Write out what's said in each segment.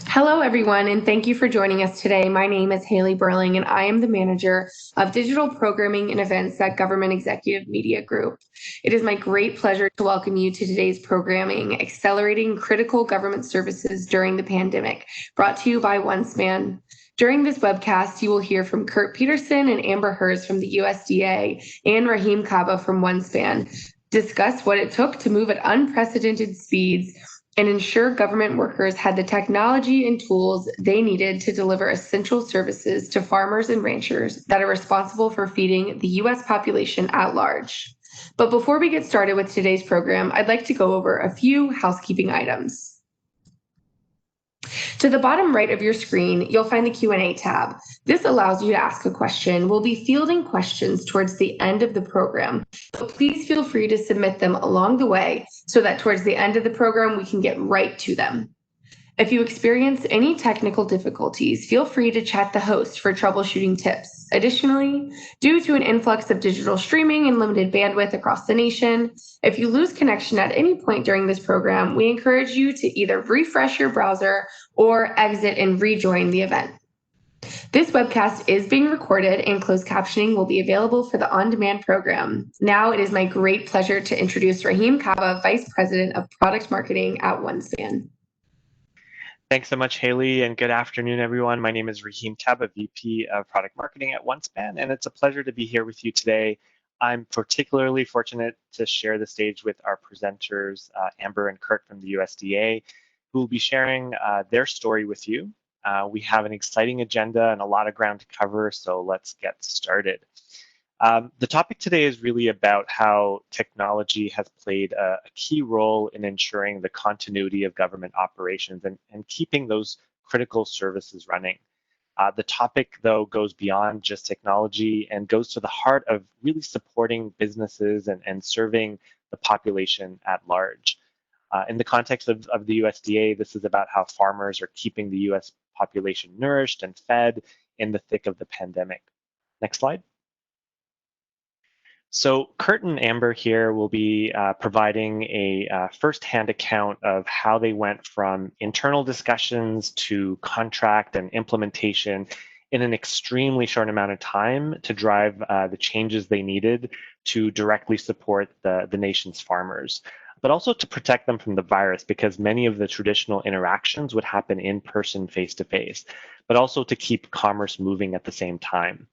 Hello, everyone, and thank you for joining us today. My name is Haley Burling, and I am the manager of digital programming and events at Government Executive Media Group. It is my great pleasure to welcome you to today's programming, Accelerating Critical Government Services During the Pandemic, brought to you by OneSpan. During this webcast, you will hear from Kurt Peterson and Amber Hers from the USDA and Rahim Kaba from OneSpan discuss what it took to move at unprecedented speeds and ensure government workers had the technology and tools they needed to deliver essential services to farmers and ranchers that are responsible for feeding the U.S. population at large. But before we get started with today's program, I'd like to go over a few housekeeping items. To the bottom right of your screen, you'll find the Q&A tab. This allows you to ask a question. We'll be fielding questions towards the end of the program, so please feel free to submit them along the way so that towards the end of the program, we can get right to them. If you experience any technical difficulties, feel free to chat the host for troubleshooting tips. Additionally, due to an influx of digital streaming and limited bandwidth across the nation, if you lose connection at any point during this program, we encourage you to either refresh your browser or exit and rejoin the event. This webcast is being recorded and closed captioning will be available for the on-demand program. Now it is my great pleasure to introduce Rahim Kaba, Vice President of Product Marketing at OneSpan. Thanks so much, Haley, and good afternoon, everyone. My name is Rahim Kaba, VP of Product Marketing at OneSpan, and it's a pleasure to be here with you today. I'm particularly fortunate to share the stage with our presenters, Amber and Kurt from the USDA, who will be sharing their story with you. We have an exciting agenda and a lot of ground to cover, so let's get started. The topic today is really about how technology has played a key role in ensuring the continuity of government operations and keeping those critical services running. The topic, though, goes beyond just technology and goes to the heart of really supporting businesses and serving the population at large. In the context of the USDA, this is about how farmers are keeping the US population nourished and fed in the thick of the pandemic. Next slide. So Kurt and Amber here will be providing a firsthand account of how they went from internal discussions to contract and implementation in an extremely short amount of time to drive the changes they needed to directly support the nation's farmers, but also to protect them from the virus because many of the traditional interactions would happen in person, face-to-face, but also to keep commerce moving at the same time.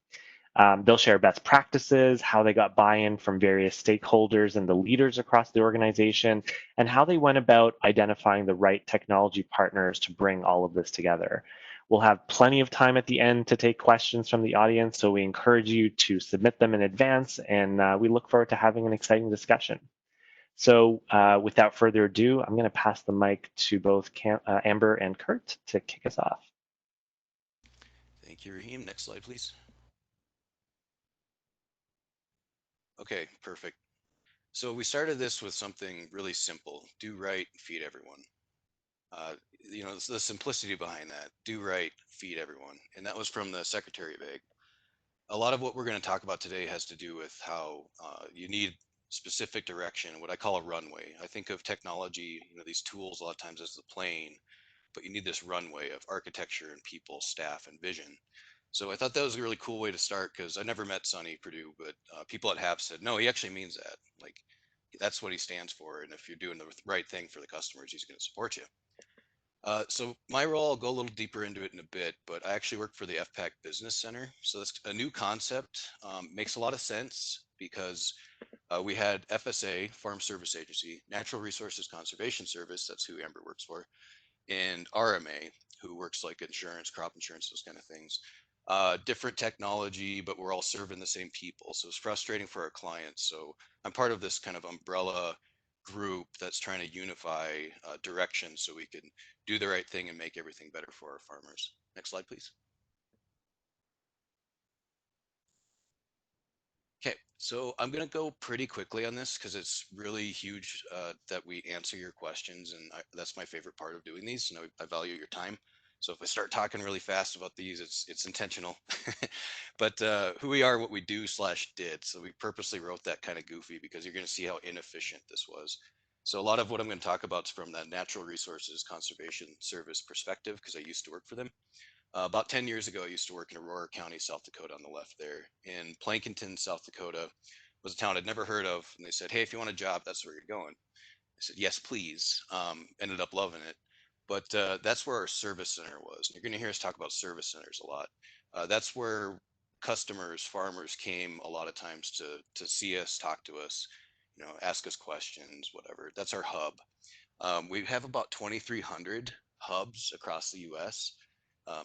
They'll share best practices, how they got buy-in from various stakeholders and the leaders across the organization, and how they went about identifying the right technology partners to bring all of this together. We'll have plenty of time at the end to take questions from the audience, so we encourage you to submit them in advance, and we look forward to having an exciting discussion. So without further ado, I'm going to pass the mic to both Amber and Kurt to kick us off. Thank you, Rahim. Next slide, please. Okay, perfect. So we started this with something really simple: do right, feed everyone. You know, the simplicity behind that: do right, feed everyone. And that was from the Secretary of Ag. A lot of what we're going to talk about today has to do with how you need specific direction, what I call a runway. I think of technology, you know, these tools a lot of times as the plane, but you need this runway of architecture and people, staff, and vision. So I thought that was a really cool way to start, because I never met Sonny Perdue, but people that have said, no, he actually means that. Like, that's what he stands for. And if you're doing the right thing for the customers, he's going to support you. So my role, I'll go a little deeper into it in a bit, but I actually work for the FPAC Business Center. So that's a new concept, makes a lot of sense because we had FSA, Farm Service Agency, Natural Resources Conservation Service, that's who Amber works for, and RMA, who works like insurance, crop insurance, those kind of things. Different technology, but we're all serving the same people. So it's frustrating for our clients. So I'm part of this kind of umbrella group that's trying to unify direction so we can do the right thing and make everything better for our farmers. Next slide, please. Okay, so I'm going to go pretty quickly on this because it's really huge that we answer your questions, and that's my favorite part of doing these, and I value your time. So if I start talking really fast about these, it's intentional. But who we are, what we do / did. So we purposely wrote that kind of goofy because you're going to see how inefficient this was. So a lot of what I'm going to talk about is from that Natural Resources Conservation Service perspective, because I used to work for them. About 10 years ago, I used to work in Aurora County, South Dakota on the left there. In Plankinton, South Dakota was a town I'd never heard of. And they said, hey, if you want a job, that's where you're going. I said, yes, please. Ended up loving it. But that's where our service center was. And you're going to hear us talk about service centers a lot. That's where customers, farmers came a lot of times to see us, talk to us, ask us questions, whatever. That's our hub. We have about 2,300 hubs across the U.S.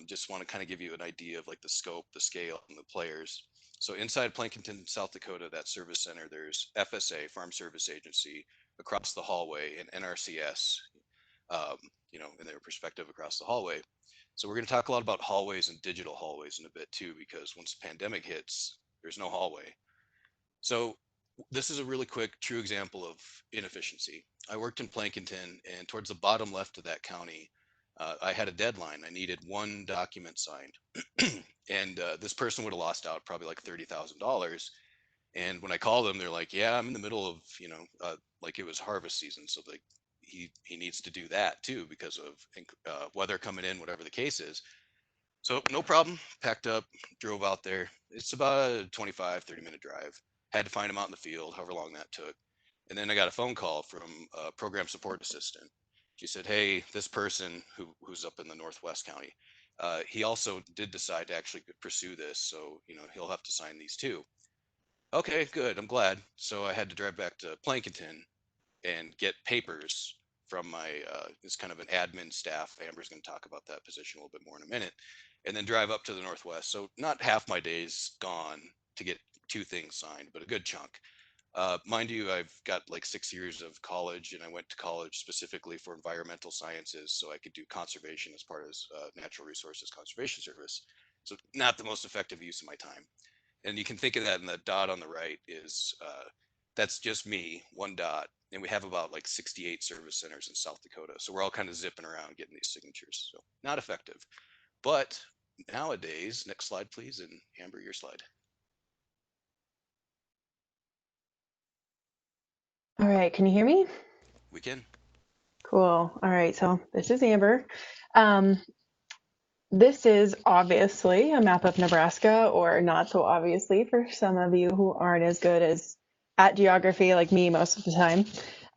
Just want to kind of give you an idea of like the scope, the scale, and the players. So inside Plankinton, South Dakota, that service center, there's FSA, Farm Service Agency, across the hallway, and NRCS, in their perspective across the hallway. So we're going to talk a lot about hallways and digital hallways in a bit too, because once the pandemic hits, there's no hallway. So this is a really quick, true example of inefficiency. I worked in Plankinton, and towards the bottom left of that county, I had a deadline. I needed one document signed, and this person would have lost out probably like $30,000. And when I called them, they're like, "Yeah, I'm in the middle of, like it was harvest season, so like he needs to do that too because of weather coming in, whatever the case is." So no problem. Packed up, drove out there. It's about a 25, 30-minute drive. Had to find him out in the field, however long that took. And then I got a phone call from a program support assistant. She said, hey, this person who's up in the Northwest County, he also did decide to actually pursue this. So, he'll have to sign these too. Okay, good. I'm glad. So I had to drive back to Plankinton and get papers from my it's kind of an admin staff. Amber's going to talk about that position a little bit more in a minute, and then drive up to the Northwest. So not half my day's gone to get two things signed, but a good chunk. Mind you, I've got like 6 years of college, and I went to college specifically for environmental sciences, so I could do conservation as part of Natural Resources Conservation Service. So not the most effective use of my time. And you can think of that, and the dot on the right is that's just me, one dot. And we have about like 68 service centers in South Dakota. So we're all kind of zipping around getting these signatures. So not effective. But nowadays, next slide, please. And Amber, your slide. All right, can you hear me? We can. Cool. All right, so this is Amber. This is obviously a map of Nebraska, or not so obviously for some of you who aren't as good as at geography like me most of the time.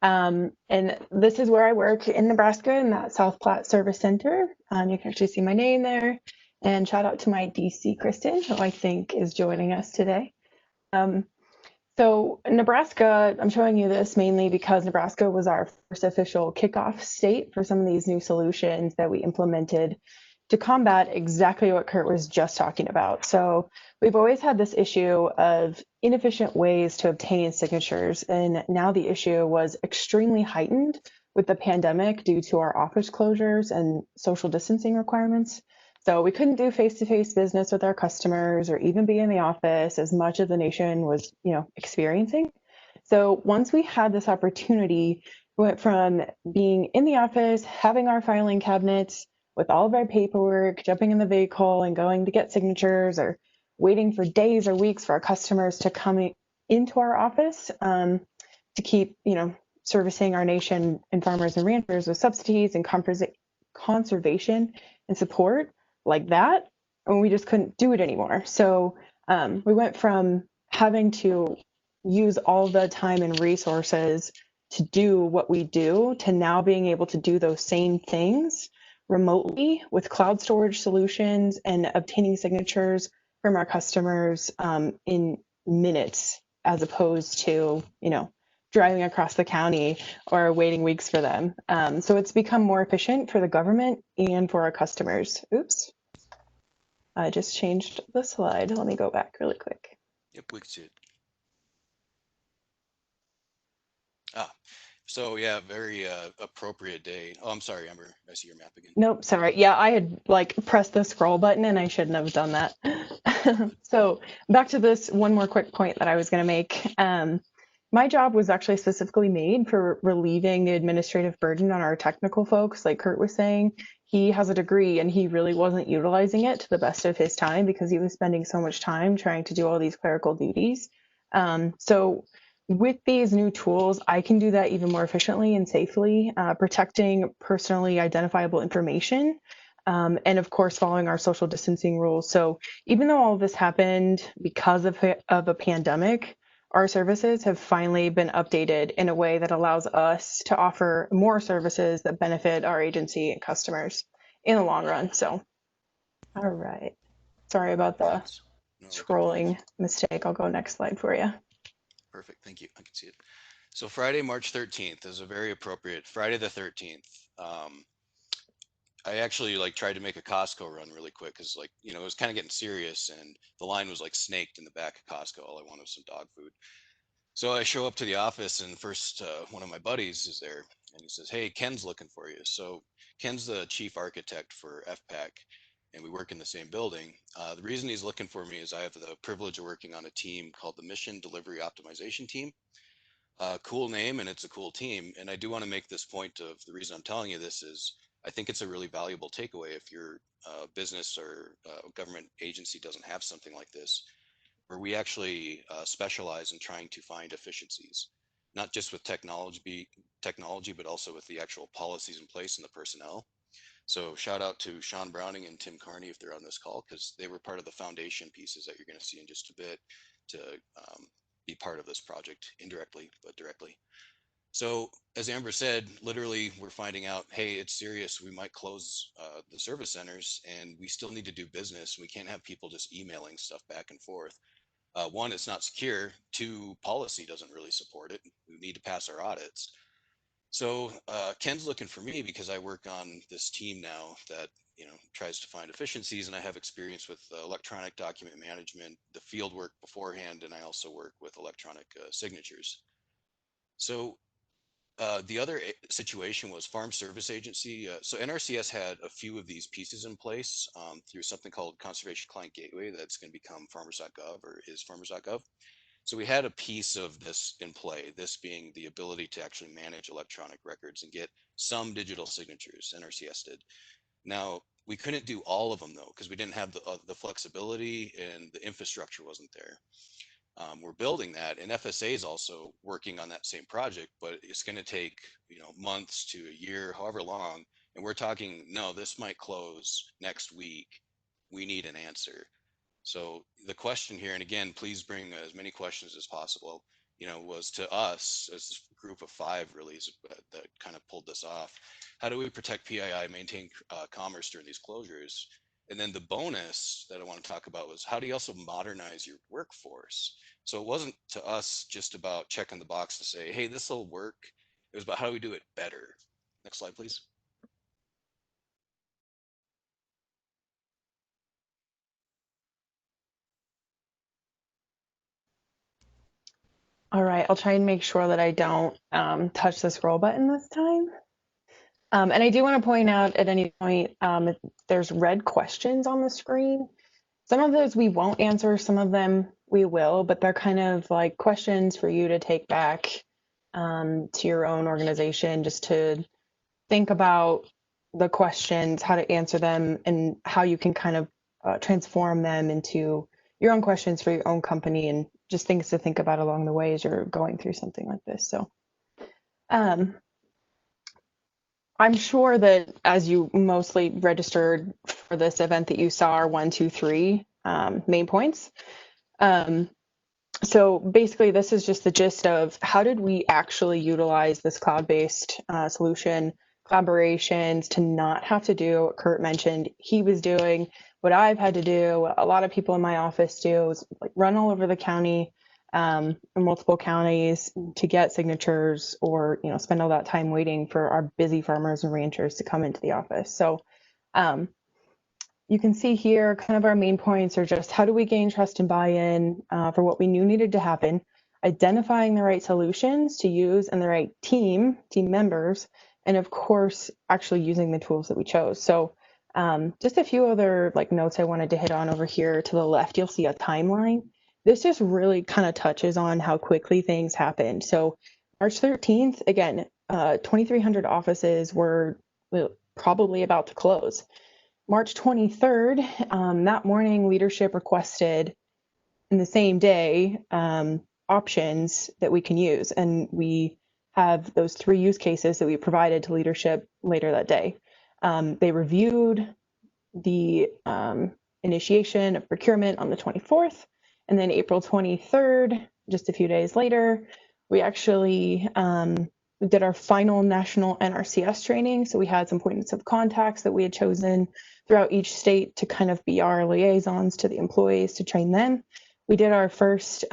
And this is where I work in Nebraska in that South Platte Service Center. You can actually see my name there. And shout out to my DC, Kristen, who I think is joining us today. So Nebraska, I'm showing you this mainly because Nebraska was our first official kickoff state for some of these new solutions that we implemented to combat exactly what Kurt was just talking about. So we've always had this issue of inefficient ways to obtain signatures, and now the issue was extremely heightened with the pandemic due to our office closures and social distancing requirements. So we couldn't do face-to-face business with our customers or even be in the office as much as the nation was, experiencing. So once we had this opportunity, we went from being in the office, having our filing cabinets with all of our paperwork, jumping in the vehicle and going to get signatures, or waiting for days or weeks for our customers to come into our office to keep, servicing our nation and farmers and ranchers with subsidies and conservation and support like that, and we just couldn't do it anymore. So we went from having to use all the time and resources to do what we do to now being able to do those same things remotely with cloud storage solutions and obtaining signatures from our customers in minutes, as opposed to, driving across the county or waiting weeks for them. So it's become more efficient for the government and for our customers. Oops. I just changed the slide. Let me go back really quick. Yep, we can see it. So yeah, very appropriate day. Oh, I'm sorry, Amber. I see your map again. Nope, sorry. Yeah, I had pressed the scroll button and I shouldn't have done that. So back to this one more quick point that I was going to make. My job was actually specifically made for relieving the administrative burden on our technical folks, like Kurt was saying. he has a degree and he really wasn't utilizing it to the best of his time because he was spending so much time trying to do all these clerical duties. So with these new tools, I can do that even more efficiently and safely, protecting personally identifiable information, and of course, following our social distancing rules. So even though all of this happened because of a pandemic, our services have finally been updated in a way that allows us to offer more services that benefit our agency and customers in the long run. So, all right. Sorry about the Thanks. No, good points. scrolling mistake. I'll go next slide for you. Perfect. Thank you. I can see it. So Friday, March 13th is a very appropriate Friday the 13th. I actually like tried to make a Costco run really quick because like, you know, it was kind of getting serious and the line was like snaked in the back of Costco. All I wanted was some dog food. So I show up to the office and first one of my buddies is there and he says, "Hey, Ken's looking for you." So Ken's the chief architect for FPAC and we work in the same building. The reason he's looking for me is I have the privilege of working on a team called the Mission Delivery Optimization Team. Cool name and it's a cool team. And I do want to make this point of the reason I'm telling you this is I think it's a really valuable takeaway if your business or government agency doesn't have something like this, where we actually specialize in trying to find efficiencies, not just with technology, but also with the actual policies in place and the personnel. So shout out to Sean Browning and Tim Carney if they're on this call, because they were part of the foundation pieces that you're going to see in just a bit to be part of this project indirectly, but directly. So as Amber said, literally we're finding out, hey, it's serious. We might close the service centers and we still need to do business. We can't have people just emailing stuff back and forth. One, it's not secure. Two, policy doesn't really support it. We need to pass our audits. So Ken's looking for me because I work on this team now that tries to find efficiencies, and I have experience with electronic document management, the field work beforehand, and I also work with electronic signatures. So the other situation was Farm Service Agency. So NRCS had a few of these pieces in place through something called Conservation Client Gateway that's going to become farmers.gov or is farmers.gov. So we had a piece of this in play, this being the ability to actually manage electronic records and get some digital signatures, NRCS did. Now, we couldn't do all of them though, because we didn't have the flexibility and the infrastructure wasn't there. We're building that, and FSA is also working on that same project, but it's going to take months to a year, however long. And we're talking, no, this might close next week. We need an answer. So the question here, and again, please bring as many questions as possible, was to us as a group of five really that kind of pulled this off. How do we protect PII, maintain commerce during these closures? And then the bonus that I want to talk about was how do you also modernize your workforce? So it wasn't to us just about checking the box to say, hey, this will work. It was about how do we do it better? Next slide, please. All right, I'll try and make sure that I don't touch the scroll button this time. And I do want to point out at any point, there's red questions on the screen. Some of those we won't answer, some of them we will, but they're kind of like questions for you to take back to your own organization, just to think about the questions, how to answer them, and how you can kind of transform them into your own questions for your own company, and just things to think about along the way as you're going through something like this. So I'm sure that as you mostly registered for this event that you saw are 1, 2, 3 main points. So basically this is just the gist of how did we actually utilize this cloud-based solution, collaborations, to not have to do what Kurt mentioned he was doing, what I've had to do, what a lot of people in my office do, is like run all over the county, in multiple counties to get signatures, or spend all that time waiting for our busy farmers and ranchers to come into the office. So you can see here kind of our main points are just how do we gain trust and buy-in for what we knew needed to happen, identifying the right solutions to use and the right team members, and of course actually using the tools that we chose. So just a few other notes I wanted to hit on over here to the left. You'll see a timeline. This just really kind of touches on how quickly things happened. So March 13th, again, 2,300 offices were probably about to close. March 23rd, that morning, leadership requested in the same day options that we can use. And we have those 3 use cases that we provided to leadership later that day. They reviewed the initiation of procurement on the 24th, and then April 23rd, just a few days later, we actually did our final national NRCS training. So we had some points of contacts that we had chosen throughout each state to kind of be our liaisons to the employees to train them. We did our first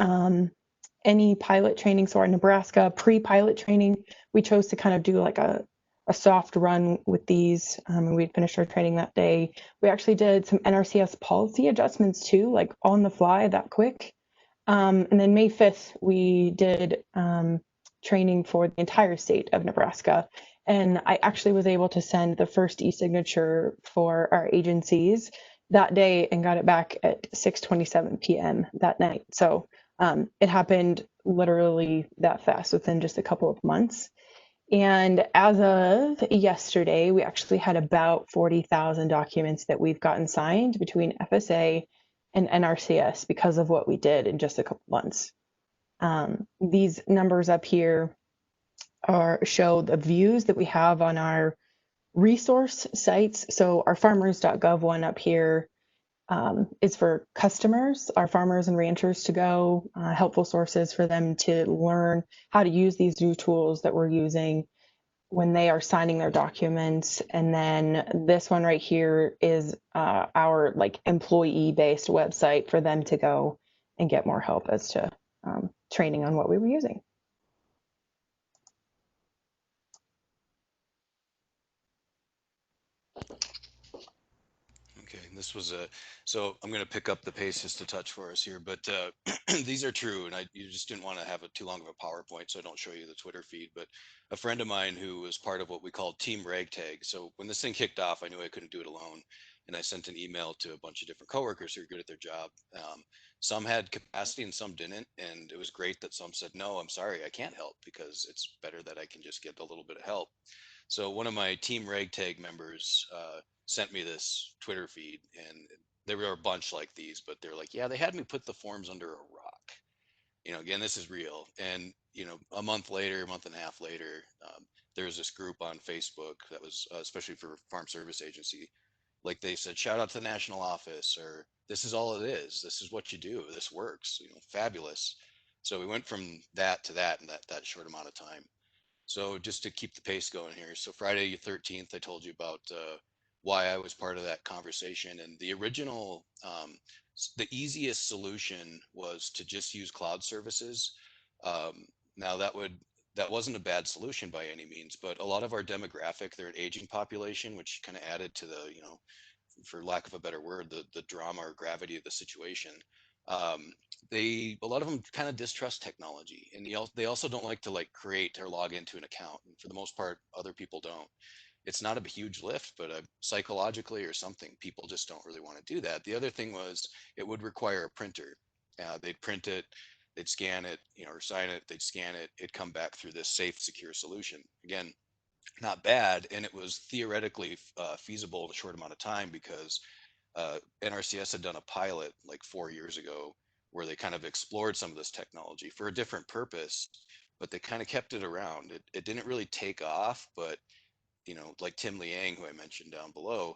any pilot training, so our Nebraska pre-pilot training. We chose to kind of do like a soft run with these, and we'd finished our training that day. We actually did some NRCS policy adjustments too, like on the fly, that quick. And then May 5th, we did training for the entire state of Nebraska. And I actually was able to send the first e-signature for our agencies that day and got it back at 6:27 p.m. that night. So it happened literally that fast within just a couple of months. And as of yesterday, we actually had about 40,000 documents that we've gotten signed between FSA and NRCS because of what we did in just a couple months. These numbers up here show the views that we have on our resource sites. So our farmers.gov one up here is for customers, our farmers and ranchers to go, helpful sources for them to learn how to use these new tools that we're using when they are signing their documents. And then this one right here is our like employee-based website for them to go and get more help as to training on what we were using. Okay, this was so I'm going to pick up the pace just a touch for us here, but these are true, and you just didn't want to have too long of a PowerPoint, so I don't show you the Twitter feed. But a friend of mine who was part of what we called Team Ragtag. So when this thing kicked off, I knew I couldn't do it alone, and I sent an email to a bunch of different coworkers who are good at their job. Some had capacity and some didn't, and it was great that some said, "No, I'm sorry, I can't help because it's better that I can just get a little bit of help." So one of my Team Ragtag members sent me this Twitter feed, and there were a bunch like these, but they're like, yeah, they had me put the forms under a rock. Again, this is real. And, a month later, a month and a half later, there was this group on Facebook that was especially for Farm Service Agency. Like they said, shout out to the national office, or this is all it is. This is what you do. This works, fabulous. So we went from that to that in that short amount of time. So just to keep the pace going here. So Friday the 13th, I told you about why I was part of that conversation. And the original, the easiest solution was to just use cloud services. Now that wasn't a bad solution by any means, but a lot of our demographic, they're an aging population, which kind of added to the, for lack of a better word, the drama or gravity of the situation. Um, a lot of them kind of distrust technology, and they also don't like to like create or log into an account. And for the most part, other people don't. It's not a huge lift, but psychologically or something, people just don't really want to do that. The other thing was it would require a printer. They'd print it, they'd scan it, or sign it, they'd scan it, it'd come back through this safe, secure solution. Again, not bad, and it was theoretically feasible in a short amount of time because NRCS had done a pilot like 4 years ago where they kind of explored some of this technology for a different purpose, but they kind of kept it around. It didn't really take off, but like Tim Liang, who I mentioned down below,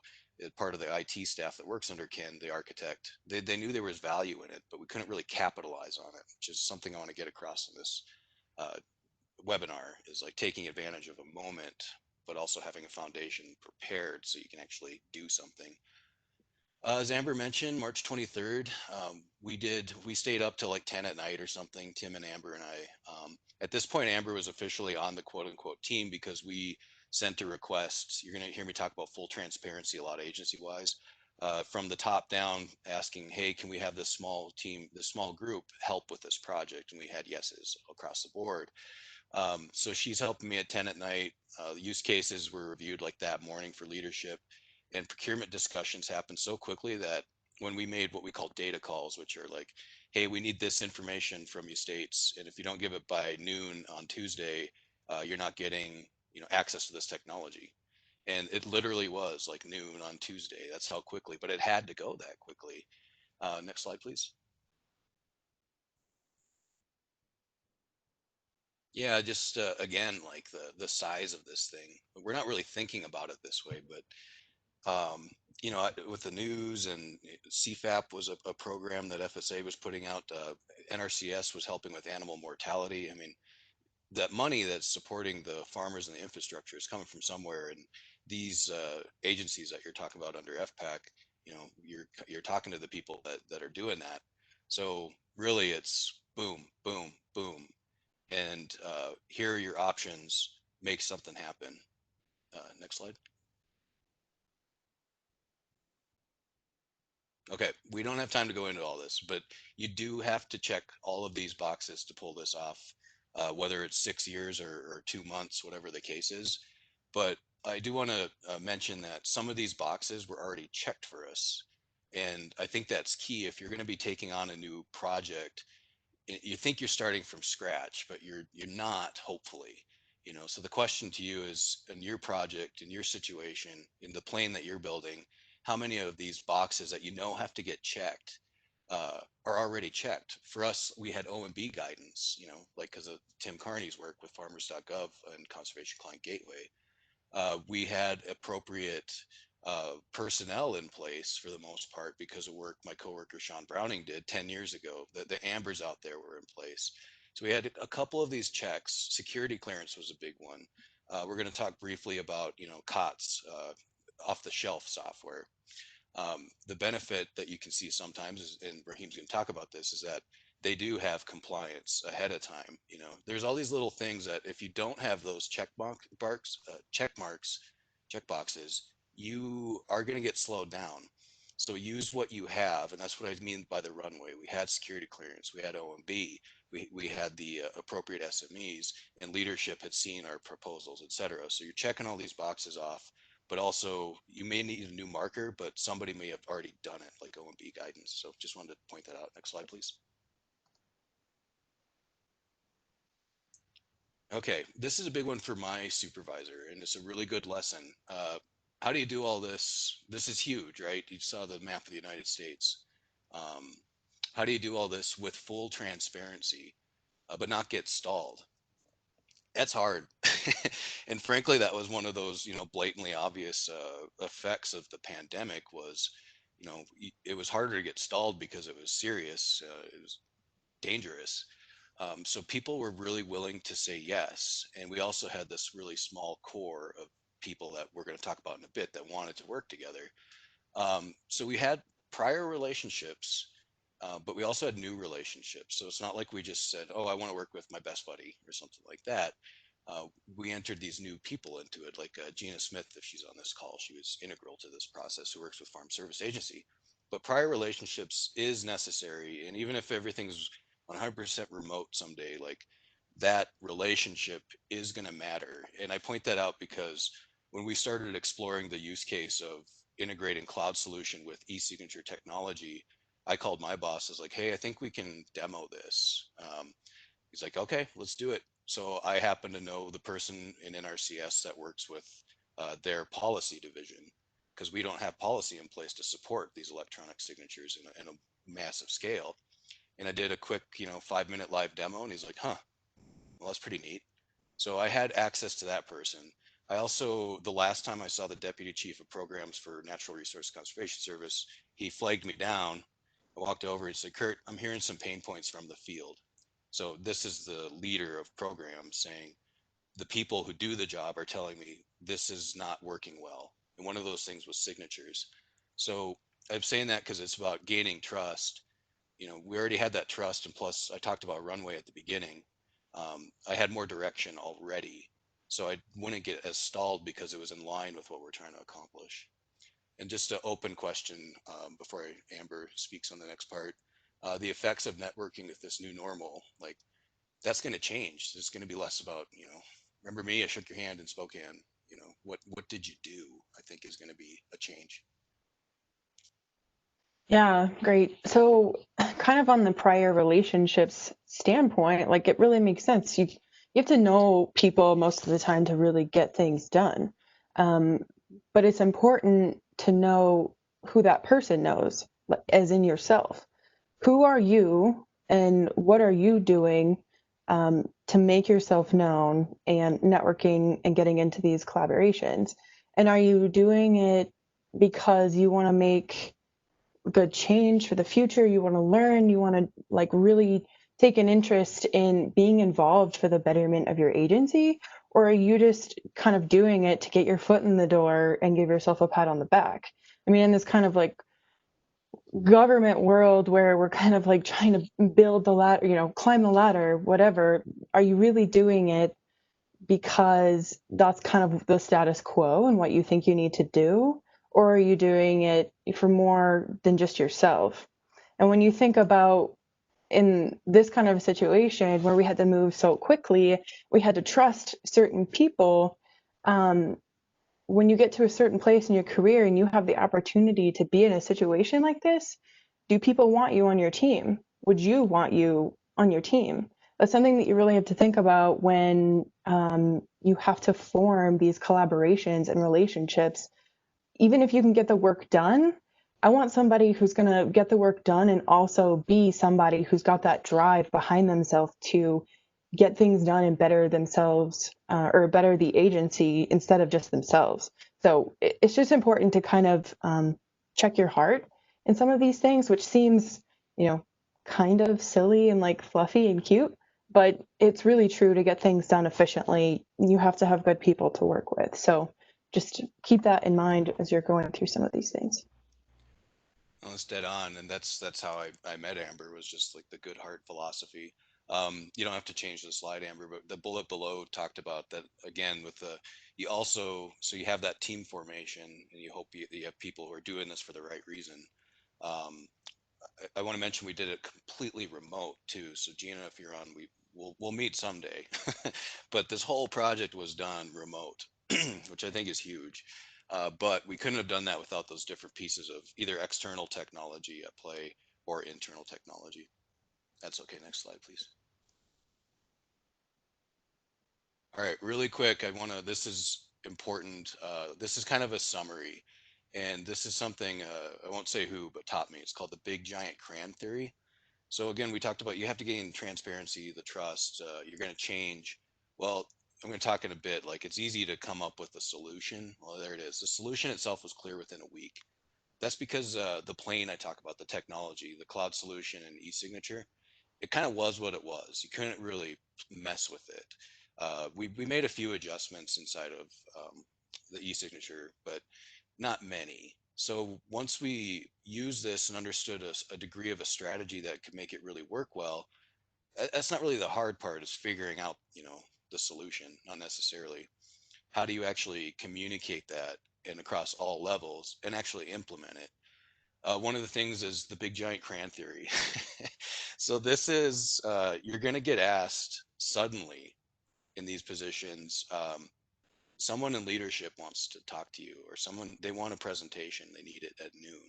part of the IT staff that works under Ken, the architect, they knew there was value in it, but we couldn't really capitalize on it, which is something I want to get across in this uh, webinar, is like taking advantage of a moment, but also having a foundation prepared so you can actually do something. As Amber mentioned, March 23rd, we stayed up till like 10 at night or something, Tim and Amber and I. At this point, Amber was officially on the quote unquote team because we sent a request. You're going to hear me talk about full transparency a lot agency wise, from the top down asking, hey, can we have this small team, this small group help with this project? And we had yeses across the board. So she's helping me at 10 at night. The use cases were reviewed like that morning for leadership, and procurement discussions happen so quickly that when we made what we call data calls, which are like, hey, we need this information from you states, and if you don't give it by noon on Tuesday, you're not getting access to this technology. And it literally was like noon on Tuesday. That's how quickly, but it had to go that quickly. Next slide, please. Yeah, just again, like the size of this thing. We're not really thinking about it this way, but you know, with the news and CFAP was a program that FSA was putting out. NRCS was helping with animal mortality. I mean, that money that's supporting the farmers and the infrastructure is coming from somewhere. And these agencies that you're talking about under FPAC, you know, you're talking to the people that are doing that. So really, it's boom, boom, boom, and here are your options. Make something happen. Next slide. Okay, we don't have time to go into all this, but you do have to check all of these boxes to pull this off, whether it's 6 years or 2 months, whatever the case is. But I do want to mention that some of these boxes were already checked for us. And I think that's key if you're going to be taking on a new project. You think you're starting from scratch, but you're not, hopefully. You know, so the question to you is, in your project, in your situation, in the plane that you're building, how many of these boxes that you know have to get checked are already checked? For us, we had OMB guidance, you know, like because of Tim Carney's work with farmers.gov and Conservation Client Gateway. We had appropriate personnel in place for the most part because of work my coworker Sean Browning did 10 years ago. The Ambers out there were in place. So we had a couple of these checks. Security clearance was a big one. We're going to talk briefly about, you know, COTS, off the shelf software. The benefit that you can see sometimes is, and Raheem's going to talk about this, is that they do have compliance ahead of time. You know, there's all these little things that if you don't have those check boxes, you are going to get slowed down. So use what you have, and that's what I mean by the runway. We had security clearance, we had OMB, we had the appropriate SMEs, and leadership had seen our proposals, et cetera. So you're checking all these boxes off, but also you may need a new marker, but somebody may have already done it, like OMB guidance. So just wanted to point that out. Next slide, please. Okay, this is a big one for my supervisor, and it's a really good lesson. How do you do all this? This is huge, right? You saw the map of the United States. Um, how do you do all this with full transparency, but not get stalled? That's hard. And frankly, that was one of those, you know, blatantly obvious effects of the pandemic was, you know, it was harder to get stalled because it was serious. It was dangerous. So people were really willing to say yes. And we also had this really small core of people that we're going to talk about in a bit that wanted to work together. So we had prior relationships, but we also had new relationships. So it's not like we just said, oh, I want to work with my best buddy or something like that. We entered these new people into it, like Gina Smith, if she's on this call, she was integral to this process, who works with Farm Service Agency. But prior relationships is necessary. And even if everything's 100% remote someday, like that relationship is going to matter. And I point that out because when we started exploring the use case of integrating cloud solution with e-signature technology, I called my boss. I was like, hey, I think we can demo this. He's like, okay, let's do it. So I happen to know the person in NRCS that works with their policy division, because we don't have policy in place to support these electronic signatures in a massive scale. And I did a quick, you know, 5-minute live demo, and he's like, huh, well, that's pretty neat. So I had access to that person. I also, the last time I saw the deputy chief of programs for Natural Resource Conservation Service, he flagged me down. I walked over and said, Kurt, I'm hearing some pain points from the field. So this is the leader of programs saying, the people who do the job are telling me this is not working well. And one of those things was signatures. So I'm saying that because it's about gaining trust. You know, we already had that trust, and plus I talked about runway at the beginning. I had more direction already, so I wouldn't get as stalled because it was in line with what we're trying to accomplish. And just an open question before Amber speaks on the next part, the effects of networking with this new normal, like that's going to change. It's going to be less about, you know, remember me, I shook your hand in Spokane. You know, what did you do? I think is going to be a change. Yeah, great. So, kind of on the prior relationships standpoint, like it really makes sense. You have to know people most of the time to really get things done. But it's important to know who that person knows, as in yourself. Who are you and what are you doing to make yourself known and networking and getting into these collaborations? And are you doing it because you want to make good change for the future? You want to learn, you want to like really take an interest in being involved for the betterment of your agency? Or are you just kind of doing it to get your foot in the door and give yourself a pat on the back? I mean, in this kind of like government world where we're kind of like trying to build the ladder, you know, climb the ladder, whatever, are you really doing it because that's kind of the status quo and what you think you need to do? Or are you doing it for more than just yourself? And when you think about in this kind of a situation where we had to move so quickly, we had to trust certain people. When you get to a certain place in your career and you have the opportunity to be in a situation like this, do people want you on your team? Would you want you on your team? That's something that you really have to think about when you have to form these collaborations and relationships. Even if you can get the work done, I want somebody who's going to get the work done and also be somebody who's got that drive behind themselves to get things done and better themselves or better the agency instead of just themselves. So it's just important to kind of check your heart in some of these things, which seems, you know, kind of silly and like fluffy and cute, but it's really true. To get things done efficiently, you have to have good people to work with. So just keep that in mind as you're going through some of these things. Well, it's dead on, and that's how I met Amber, was just like the good heart philosophy. You don't have to change the slide, Amber, but the bullet below talked about that again with the you also so you have that team formation, and you hope you have people who are doing this for the right reason. Um, I want to mention we did it completely remote too. So Gina, if you're on, we'll meet someday. But this whole project was done remote, which I think is huge. But we couldn't have done that without those different pieces of either external technology at play or internal technology. That's okay. Next slide, please. All right, really quick. This is important. This is kind of a summary. And this is something, I won't say who, but taught me. It's called the big giant crayon theory. So again, we talked about you have to gain transparency, the trust, you're going to change. Well, I'm going to talk in a bit, like it's easy to come up with a solution. Well, there it is. The solution itself was clear within a week. That's because the plane I talk about, the technology, the cloud solution and e-signature, it kind of was what it was. You couldn't really mess with it. We made a few adjustments inside of the e-signature, but not many. So once we used this and understood a degree of a strategy that could make it really work well, that's not really the hard part, is figuring out, the solution, not necessarily. How do you actually communicate that and across all levels and actually implement it? One of the things is the big giant crayon theory. So this is, you're going to get asked suddenly in these positions, someone in leadership wants to talk to you, or someone, they want a presentation, they need it at noon.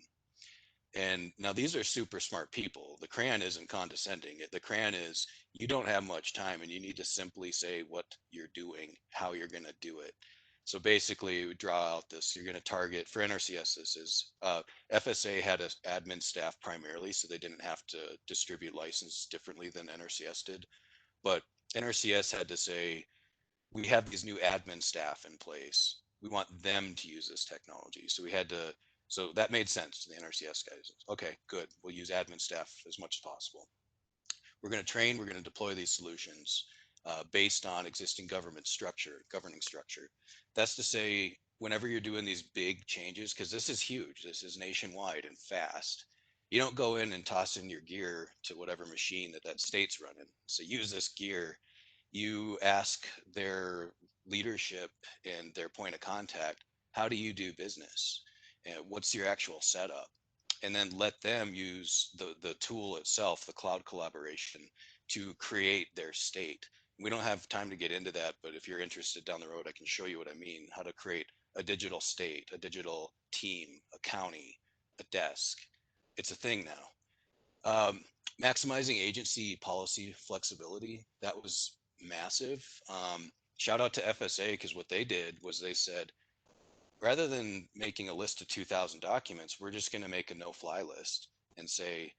And now these are super smart people. The crayon isn't condescending. The crayon is, you don't have much time and you need to simply say what you're doing, how you're going to do it. So basically we draw out this, you're going to target for NRCS. This is FSA had an admin staff primarily, so they didn't have to distribute licenses differently than NRCS did. But NRCS had to say, we have these new admin staff in place. We want them to use this technology. So we had to, so that made sense to the NRCS guys. Okay, good. We'll use admin staff as much as possible. We're going to train, we're going to deploy these solutions based on existing government structure, governing structure. That's to say, whenever you're doing these big changes, because this is huge, this is nationwide and fast, you don't go in and toss in your gear to whatever machine that state's running. So use this gear. You ask their leadership and their point of contact, how do you do business? And what's your actual setup? And then let them use the tool itself, the cloud collaboration, to create their state. We don't have time to get into that, but if you're interested down the road, I can show you what I mean, how to create a digital state, a digital team, a county, a desk. It's a thing now. Maximizing agency policy flexibility, that was massive. Shout out to FSA, because what they did was they said, rather than making a list of 2,000 documents, we're just going to make a no-fly list and say,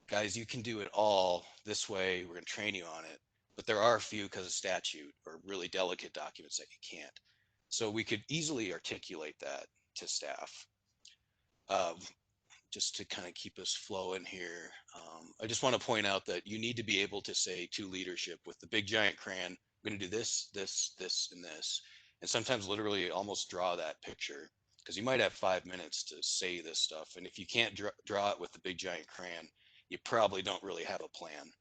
guys, you can do it all this way. We're going to train you on it. But there are a few, because of statute or really delicate documents, that you can't. So we could easily articulate that to staff. Just to kind of keep us flowing here, I just want to point out that you need to be able to say to leadership with the big giant crayon, I'm going to do this, this, this, and this. And sometimes literally almost draw that picture, because you might have 5 minutes to say this stuff. And if you can't draw it with the big giant crayon, you probably don't really have a plan.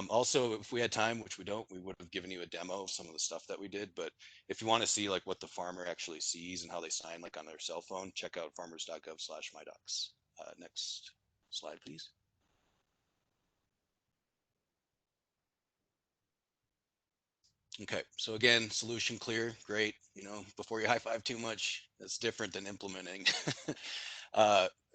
Also, if we had time, which we don't, we would have given you a demo of some of the stuff that we did. But if you want to see like what the farmer actually sees and how they sign like on their cell phone, check out farmers.gov/mydocs. Next slide, please. Okay, so again, solution clear, great. You know, before you high five too much, that's different than implementing.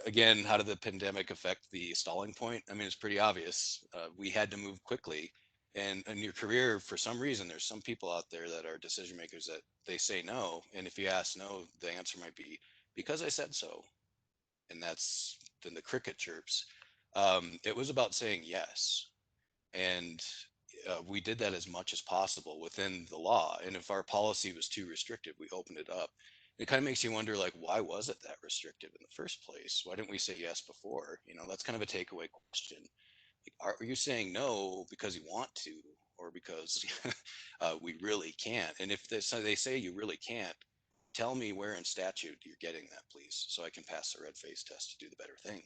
Again, how did the pandemic affect the stalling point? I mean, it's pretty obvious. We had to move quickly. And in your career, for some reason, there's some people out there that are decision makers that they say no. And if you ask no, the answer might be, because I said so. And that's then the cricket chirps. It was about saying yes. And we did that as much as possible within the law. And if our policy was too restrictive, we opened it up. It kind of makes you wonder, like, why was it that restrictive in the first place? Why didn't we say yes before? You know, that's kind of a takeaway question. Like, are you saying no because you want to, or because we really can't? And if they say you really can't, tell me where in statute you're getting that, please, so I can pass the red face test to do the better thing.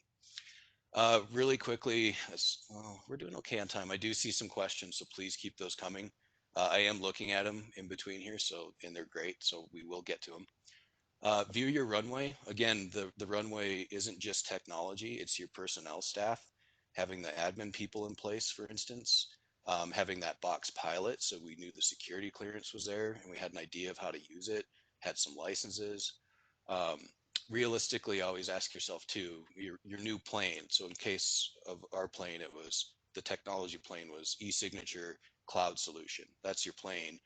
Really quickly, as well, we're doing okay on time. I do see some questions, so please keep those coming. I am looking at them in between here, and they're great, so we will get to them. View your runway. Again, the runway isn't just technology, it's your personnel staff, having the admin people in place, for instance, having that box pilot, so we knew the security clearance was there and we had an idea of how to use it, had some licenses. Um, Realistically, always ask yourself too, your new plane. So in case of our plane, it was the technology plane was e-signature cloud solution. That's your plane.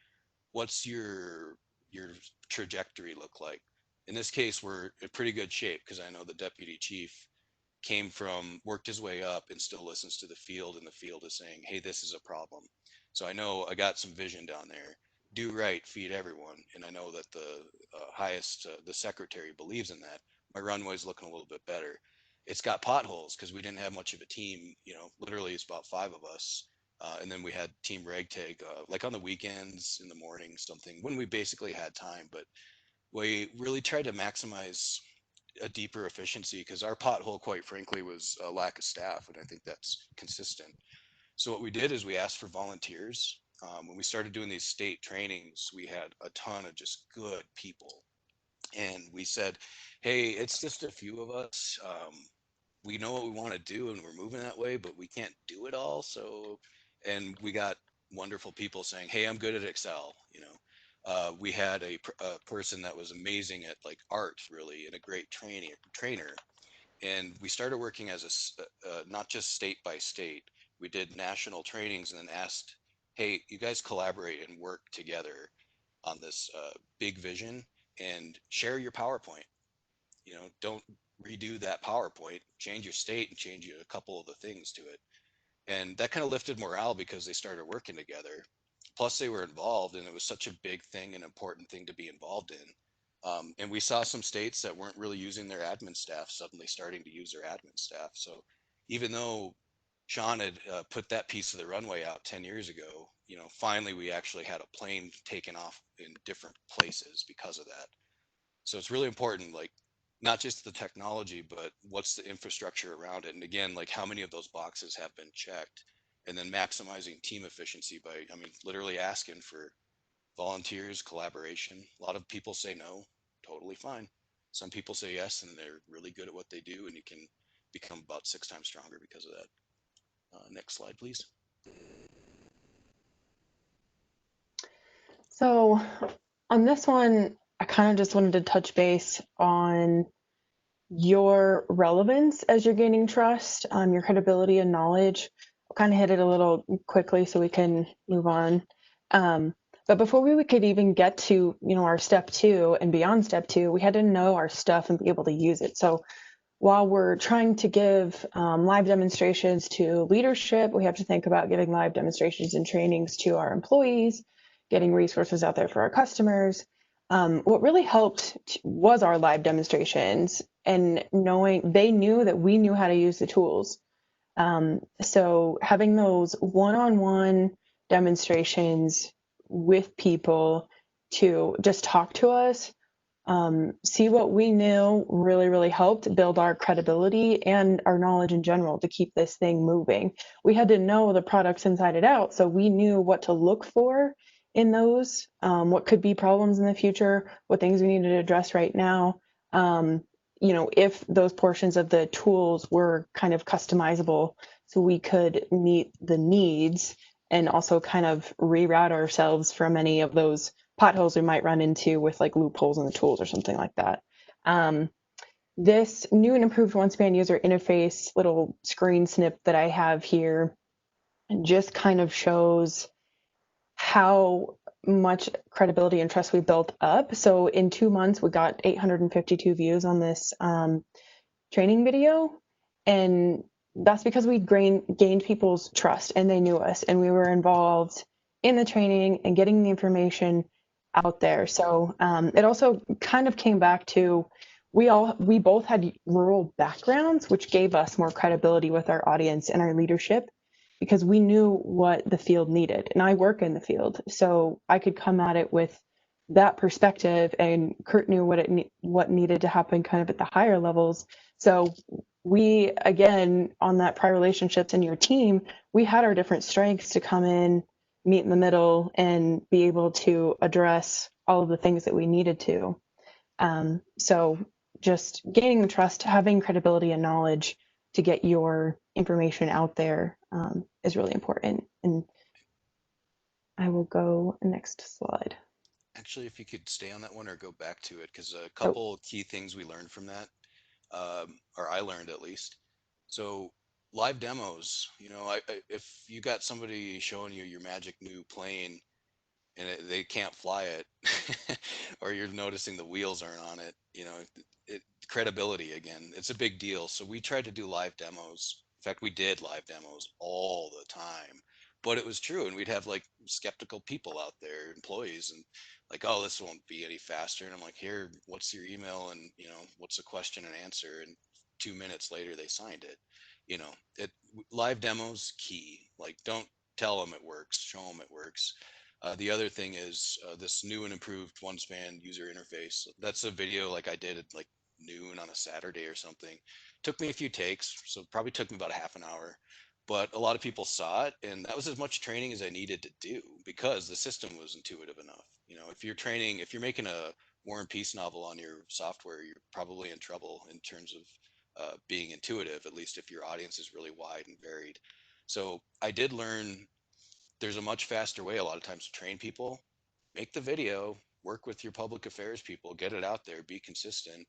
What's your trajectory look like? In this case, we're in pretty good shape because I know the deputy chief worked his way up and still listens to the field, and the field is saying, hey, this is a problem. So I know I got some vision down there. Do right, feed everyone. And I know that the the secretary believes in that. My runway's looking a little bit better. It's got potholes because we didn't have much of a team. You know, literally it's about 5 of us. And then we had team ragtag, like on the weekends, in the morning, something, when we basically had time. But we really tried to maximize a deeper efficiency because our pothole, quite frankly, was a lack of staff, and I think that's consistent. So what we did is we asked for volunteers. When we started doing these state trainings, we had a ton of just good people, and we said, hey, it's just a few of us. We know what we want to do and we're moving that way, but we can't do it all. So, and we got wonderful people saying, hey, I'm good at Excel. You know, we had a person that was amazing at like art, really, and a great trainer. And we started working as not just state by state. We did national trainings and then asked, hey, you guys collaborate and work together on this big vision and share your PowerPoint. You know, don't redo that PowerPoint, change your state and change a couple of the things to it. And that kind of lifted morale because they started working together. Plus they were involved, and it was such a big thing, an important thing to be involved in. And we saw some states that weren't really using their admin staff suddenly starting to use their admin staff. So even though Sean had put that piece of the runway out 10 years ago, you know, finally we actually had a plane taken off in different places because of that. So it's really important, like not just the technology, but what's the infrastructure around it. And again, like how many of those boxes have been checked, and then maximizing team efficiency by, I mean, literally asking for volunteers, collaboration. A lot of people say no, totally fine. Some people say yes, and they're really good at what they do, and you can become about 6 times stronger because of that. Next slide, please. So on this one, I kind of just wanted to touch base on your relevance as you're gaining trust, your credibility and knowledge. I'll kind of hit it a little quickly so we can move on. But before we could even get to, our step 2 and beyond step 2, we had to know our stuff and be able to use it. So while we're trying to give live demonstrations to leadership, we have to think about giving live demonstrations and trainings to our employees, getting resources out there for our customers. What really helped was our live demonstrations and knowing they knew that we knew how to use the tools. So having those one-on-one demonstrations with people to just talk to us, see what we knew really, really helped build our credibility and our knowledge in general to keep this thing moving. We had to know the products inside and out, so we knew what to look for in those, what could be problems in the future, what things we needed to address right now. If those portions of the tools were kind of customizable so we could meet the needs and also kind of reroute ourselves from any of those potholes we might run into with like loopholes in the tools or something like that. This new and improved OneSpan user interface little screen snip that I have here just kind of shows how much credibility and trust we built up. So in 2 months, we got 852 views on this training video. And that's because we gained people's trust and they knew us and we were involved in the training and getting the information out there. So it also kind of came back to we both had rural backgrounds, which gave us more credibility with our audience and our leadership because we knew what the field needed. And I work in the field, so I could come at it with that perspective, and Kurt knew what needed to happen kind of at the higher levels. So we, again, on that prior relationships in your team, we had our different strengths to come in, meet in the middle, and be able to address all of the things that we needed to. So just gaining the trust, having credibility and knowledge to get your information out there is really important. And I will go next slide. Actually, if you could stay on that one or go back to it, because a couple key things we learned from that, or I learned at least. So live demos, if you got somebody showing you your magic new plane and they can't fly it, or you're noticing the wheels aren't on it, credibility again, it's a big deal. So we tried to do live demos. In fact, we did live demos all the time, but it was true. And we'd have like skeptical people out there, employees, and like, oh, this won't be any faster. And I'm like, here, what's your email? And, what's the question and answer? And 2 minutes later, they signed it. It live demos key. Like, don't tell them it works, show them it works. The other thing is this new and improved OneSpan user interface. That's a video like I did at like noon on a Saturday or something. Took me a few takes, so probably took me about a half an hour. But a lot of people saw it, and that was as much training as I needed to do because the system was intuitive enough. If you're making a War and Peace novel on your software, you're probably in trouble in terms of being intuitive, at least if your audience is really wide and varied. So I did learn there's a much faster way a lot of times to train people. Make the video, work with your public affairs people, get it out there, be consistent,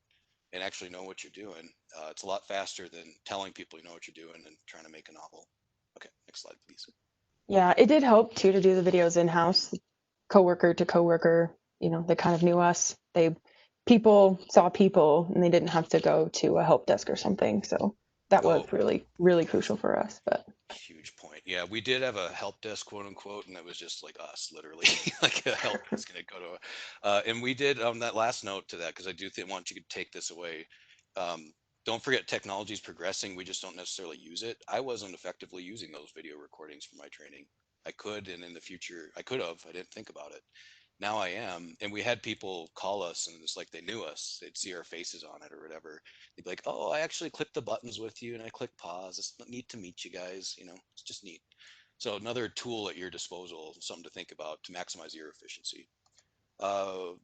and actually know what you're doing. It's a lot faster than telling people you know what you're doing and trying to make a novel. Okay, next slide, please. Yeah, it did help too to do the videos in-house, coworker to coworker. They kind of knew us. People saw people, and they didn't have to go to a help desk or something. So that was really, really crucial for us. But huge point. Yeah, we did have a help desk, quote unquote, and it was just like us, literally, like a help desk going to go to. And we did on that last note to that, because I do want you to take this away. Don't forget, technology is progressing. We just don't necessarily use it. I wasn't effectively using those video recordings for my training. I could, and in the future, I could have. I didn't think about it. Now I am. And we had people call us, and it's like they knew us. They'd see our faces on it or whatever. They'd be like, oh, I actually clicked the buttons with you and I clicked pause. It's neat to meet you guys. It's just neat. So another tool at your disposal, something to think about to maximize your efficiency.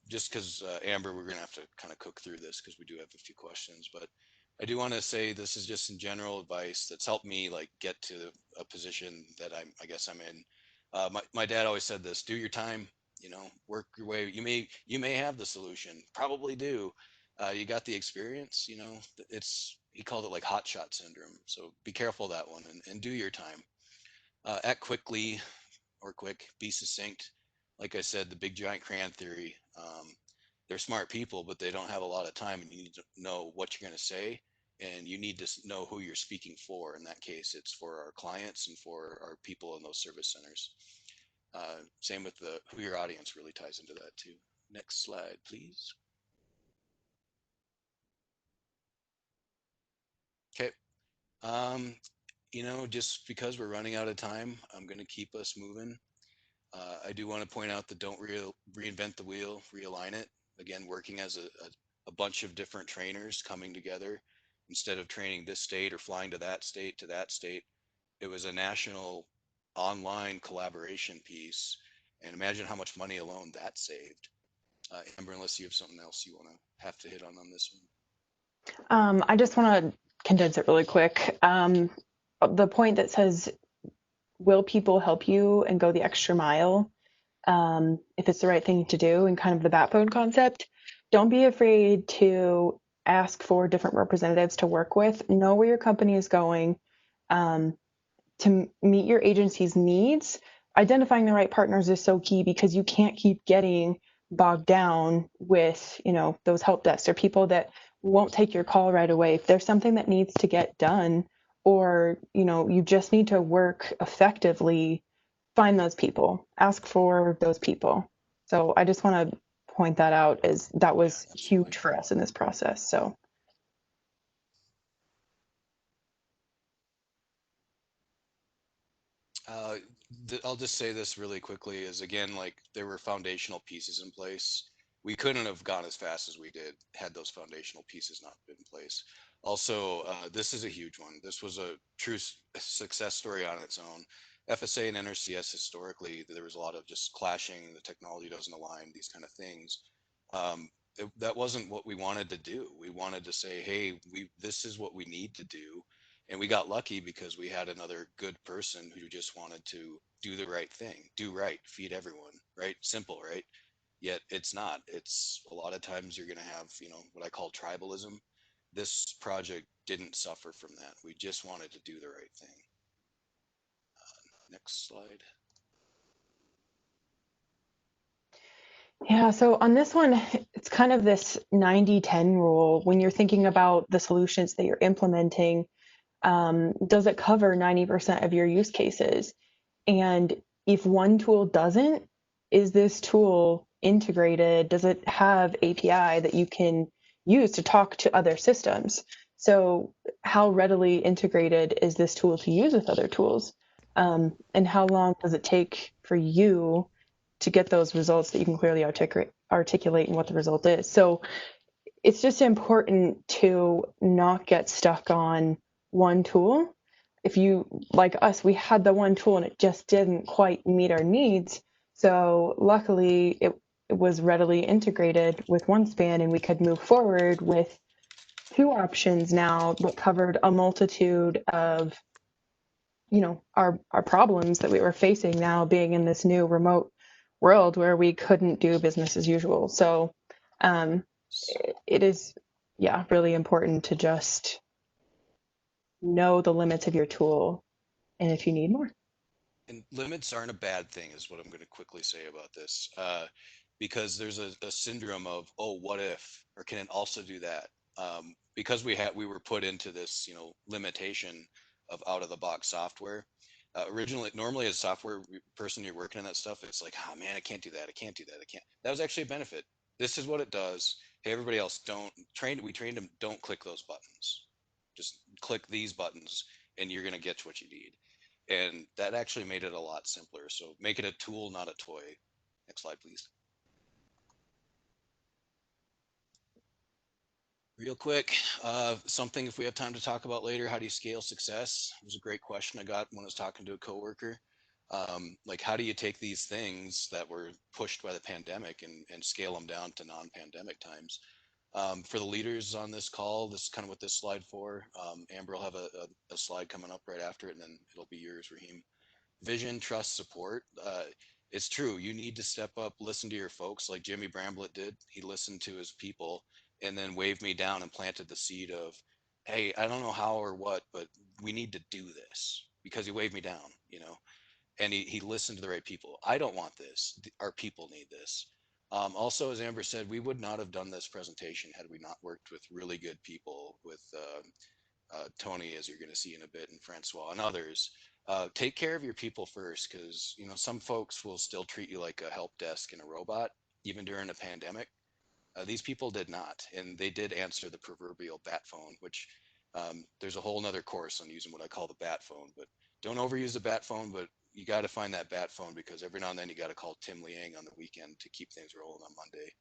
Just because Amber, we're going to have to kind of cook through this because we do have a few questions, but I do want to say this is just some general advice that's helped me like get to a position that I guess I'm in. My dad always said this: do your time, work your way. You may have the solution, probably do. You got the experience, he called it like hot shot syndrome. So be careful of that one and do your time. Act quickly or quick, be succinct. like I said, the big giant crayon theory. They're smart people, but they don't have a lot of time, and you need to know what you're going to say, and you need to know who you're speaking for. In that case, it's for our clients and for our people in those service centers. Same with the who your audience really ties into that too. Next slide, please. Okay. Um, just because we're running out of time, I'm going to keep us moving. I do want to point out that don't reinvent the wheel, realign it. Again, working as a bunch of different trainers coming together instead of training this state or flying to that state to that state. It was a national online collaboration piece. And imagine how much money alone that saved. Amber, unless you have something else you want to have to hit on this one. I just want to condense it really quick. The point that says, will people help you and go the extra mile if it's the right thing to do, and kind of the backbone concept? Don't be afraid to ask for different representatives to work with. Know where your company is going to meet your agency's needs. Identifying the right partners is so key, because you can't keep getting bogged down with, those help desks or people that won't take your call right away. If there's something that needs to get done, or, you just need to work effectively, find those people, ask for those people. So I just want to point that out, as that was huge for us in this process. So. I'll just say this really quickly is, again, like, there were foundational pieces in place. We couldn't have gone as fast as we did had those foundational pieces not been in place. Also, this is a huge one. This was a true success story on its own. FSA and NRCS, historically, there was a lot of just clashing. The technology doesn't align, these kind of things. That wasn't what we wanted to do. We wanted to say, hey, this is what we need to do. And we got lucky because we had another good person who just wanted to do the right thing, do right, feed everyone, right? Simple, right? Yet it's not. It's a lot of times you're going to have, what I call tribalism. This project didn't suffer from that. We just wanted to do the right thing. Next slide. Yeah, so on this one, it's kind of this 90-10 rule. When you're thinking about the solutions that you're implementing, does it cover 90% of your use cases? And if one tool doesn't, is this tool integrated? Does it have API that you can use to talk to other systems? So how readily integrated is this tool to use with other tools? And how long does it take for you to get those results that you can clearly articulate and what the result is? So it's just important to not get stuck on one tool. If you, like us, we had the one tool and it just didn't quite meet our needs. So luckily it was readily integrated with OneSpan, and we could move forward with two options now that covered a multitude of, our problems that we were facing now, being in this new remote world where we couldn't do business as usual. So it is, really important to just know the limits of your tool, and if you need more. And limits aren't a bad thing, is what I'm going to quickly say about this, because there's a syndrome of, oh, what if, or can it also do that? Because we were put into this, limitation of out of the box software. Originally, normally as a software person, you're working on that stuff, it's like, oh man, I can't do that. I can't do that. I can't. That was actually a benefit. This is what it does. Hey, everybody else, we trained them, don't click those buttons. Just click these buttons and you're going to get what you need. And that actually made it a lot simpler. So make it a tool, not a toy. Next slide, please. Real quick, something if we have time to talk about later, how do you scale success? It was a great question I got when I was talking to a coworker. Like, how do you take these things that were pushed by the pandemic and scale them down to non-pandemic times? For the leaders on this call, this is kind of what this slide for. Amber will have a slide coming up right after it, and then it'll be yours, Raheem. Vision, trust, support. It's true. You need to step up, listen to your folks like Jimmy Bramblett did. He listened to his people and then waved me down and planted the seed of, hey, I don't know how or what, but we need to do this, because he waved me down, and he listened to the right people. I don't want this. Our people need this. Also, as Amber said, we would not have done this presentation had we not worked with really good people, with Tony, as you're going to see in a bit, and Francois and others. Take care of your people first, because some folks will still treat you like a help desk and a robot, even during a pandemic. These people did not, and they did answer the proverbial bat phone, which there's a whole nother course on using what I call the bat phone. But don't overuse the bat phone, but you got to find that bat phone, because every now and then you got to call Tim Liang on the weekend to keep things rolling on Monday.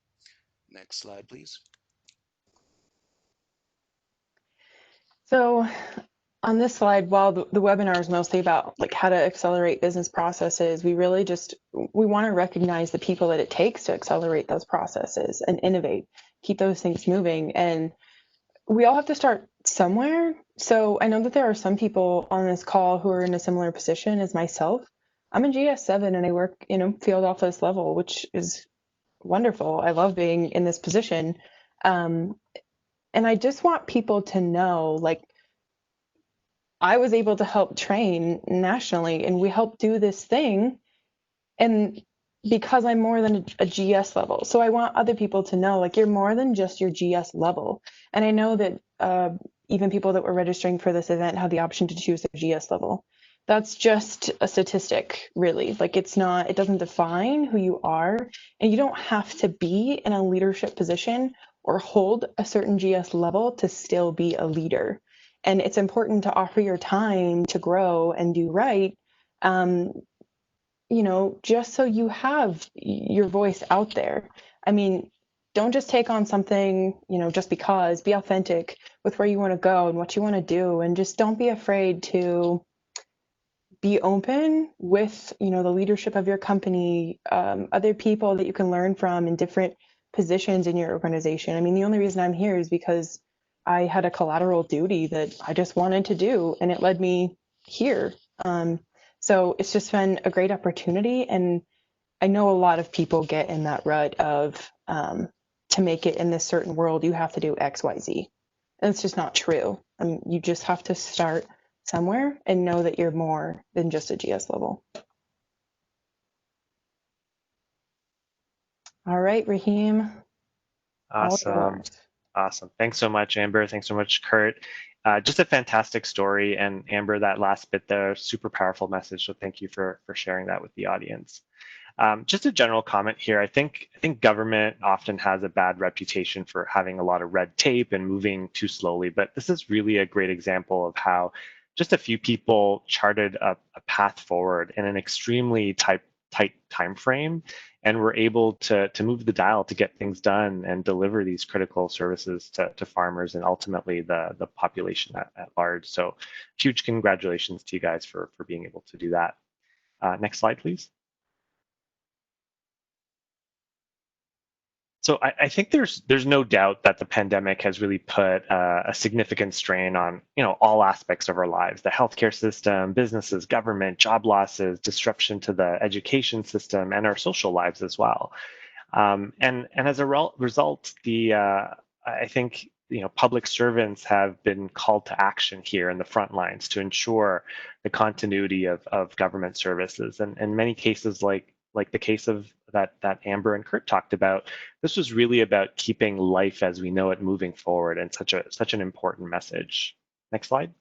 Next slide, please. So on this slide, while the webinar is mostly about like how to accelerate business processes, we really we want to recognize the people that it takes to accelerate those processes and innovate, keep those things moving. And we all have to start somewhere. So I know that there are some people on this call who are in a similar position as myself. I'm in GS7 and I work, field office level, which is wonderful. I love being in this position. And I just want people to know, like, I was able to help train nationally and we helped do this thing. And because I'm more than a GS level. So I want other people to know, like, you're more than just your GS level. And I know that even people that were registering for this event have the option to choose their GS level. That's just a statistic, really. Like, it doesn't define who you are. And you don't have to be in a leadership position or hold a certain GS level to still be a leader. And it's important to offer your time to grow and do right. Just so you have your voice out there. I mean, don't just take on something, just because. Be authentic with where you want to go and what you want to do. And just don't be afraid to be open with, the leadership of your company, other people that you can learn from in different positions in your organization. I mean, the only reason I'm here is because I had a collateral duty that I just wanted to do, and it led me here. So it's just been a great opportunity. And I know a lot of people get in that rut of to make it in this certain world, you have to do X, Y, Z. And it's just not true. I mean, you just have to start somewhere and know that you're more than just a GS level. All right, Raheem. Awesome. Awesome. Thanks so much, Amber. Thanks so much, Kurt. Just a fantastic story. And Amber, that last bit there, super powerful message. So thank you for sharing that with the audience. Just a general comment here. I think government often has a bad reputation for having a lot of red tape and moving too slowly, but this is really a great example of how just a few people charted a path forward in an extremely tight time frame, and were able to move the dial to get things done and deliver these critical services to farmers and ultimately the population at large. So huge congratulations to you guys for being able to do that. Next slide, please. So I think there's no doubt that the pandemic has really put a significant strain on all aspects of our lives: the healthcare system, businesses, government, job losses, disruption to the education system, and our social lives as well. And as a result, I think public servants have been called to action here in the front lines to ensure the continuity of government services. And in many cases, like the case of that Amber and Kurt talked about, this was really about keeping life as we know it moving forward, and such an important message. Next slide.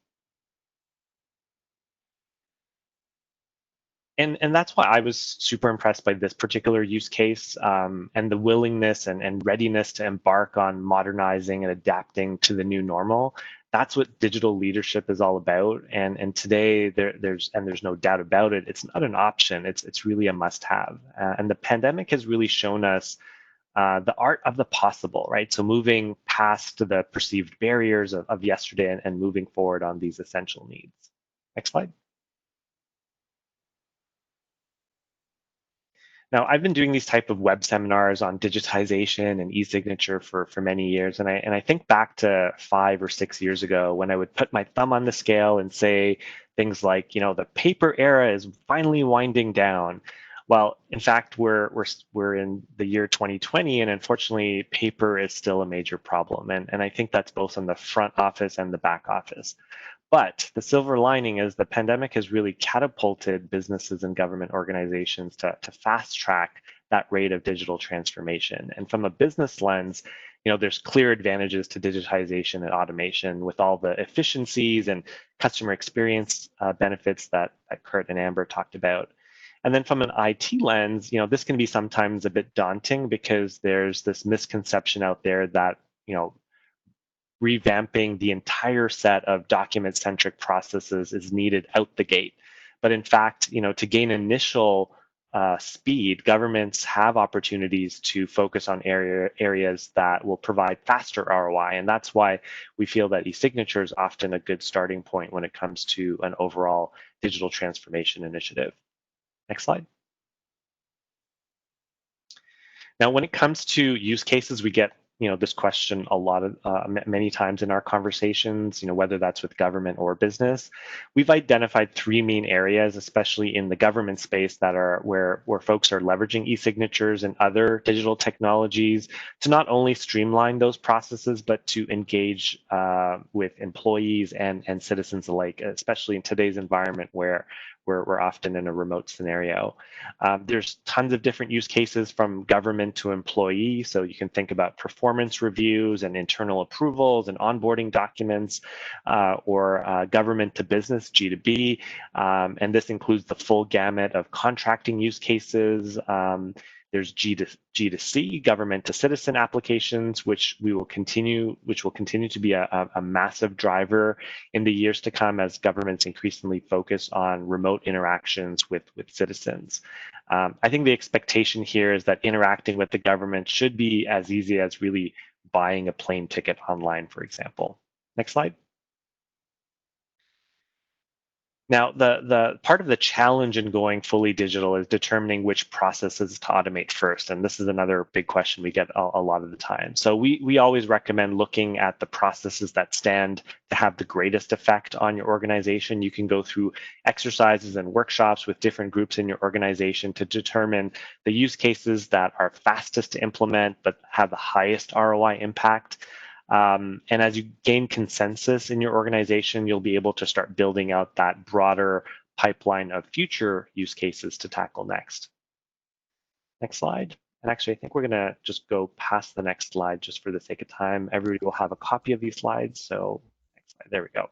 And that's why I was super impressed by this particular use case, and the willingness and readiness to embark on modernizing and adapting to the new normal. That's what digital leadership is all about. And today there's no doubt about it, it's not an option, it's really a must-have. And the pandemic has really shown us the art of the possible, right? So moving past the perceived barriers of yesterday and moving forward on these essential needs. Next slide. Now, I've been doing these type of web seminars on digitization and e-signature for many years. And I think back to 5 or 6 years ago when I would put my thumb on the scale and say things like, the paper era is finally winding down. Well, in fact, we're in the year 2020, and unfortunately, paper is still a major problem. And I think that's both on the front office and the back office. But the silver lining is the pandemic has really catapulted businesses and government organizations to fast track that rate of digital transformation. And from a business lens, there's clear advantages to digitization and automation with all the efficiencies and customer experience benefits that Kurt and Amber talked about. And then from an IT lens, this can be sometimes a bit daunting because there's this misconception out there that, revamping the entire set of document-centric processes is needed out the gate. But in fact, to gain initial speed, governments have opportunities to focus on areas that will provide faster ROI. And that's why we feel that e-signature is often a good starting point when it comes to an overall digital transformation initiative. Next slide. Now, when it comes to use cases, we get this question a lot of many times in our conversations, whether that's with government or business. We've identified three main areas, especially in the government space, that are where folks are leveraging e-signatures and other digital technologies to not only streamline those processes, but to engage with employees and citizens alike, especially in today's environment where we're often in a remote scenario. There's tons of different use cases from government to employee. So you can think about performance reviews and internal approvals and onboarding documents, or government to business, G2B. And this includes the full gamut of contracting use cases. There's G2C, government to citizen applications, which will continue to be a massive driver in the years to come as governments increasingly focus on remote interactions with citizens. I think the expectation here is that interacting with the government should be as easy as really buying a plane ticket online, for example. Next slide. Now, the part of the challenge in going fully digital is determining which processes to automate first. And this is another big question we get a lot of the time. So we always recommend looking at the processes that stand to have the greatest effect on your organization. You can go through exercises and workshops with different groups in your organization to determine the use cases that are fastest to implement but have the highest ROI impact. And as you gain consensus in your organization, you'll be able to start building out that broader pipeline of future use cases to tackle next. Next slide. And actually, I think we're going to just go past the next slide just for the sake of time. Everybody will have a copy of these slides. So next slide. There we go.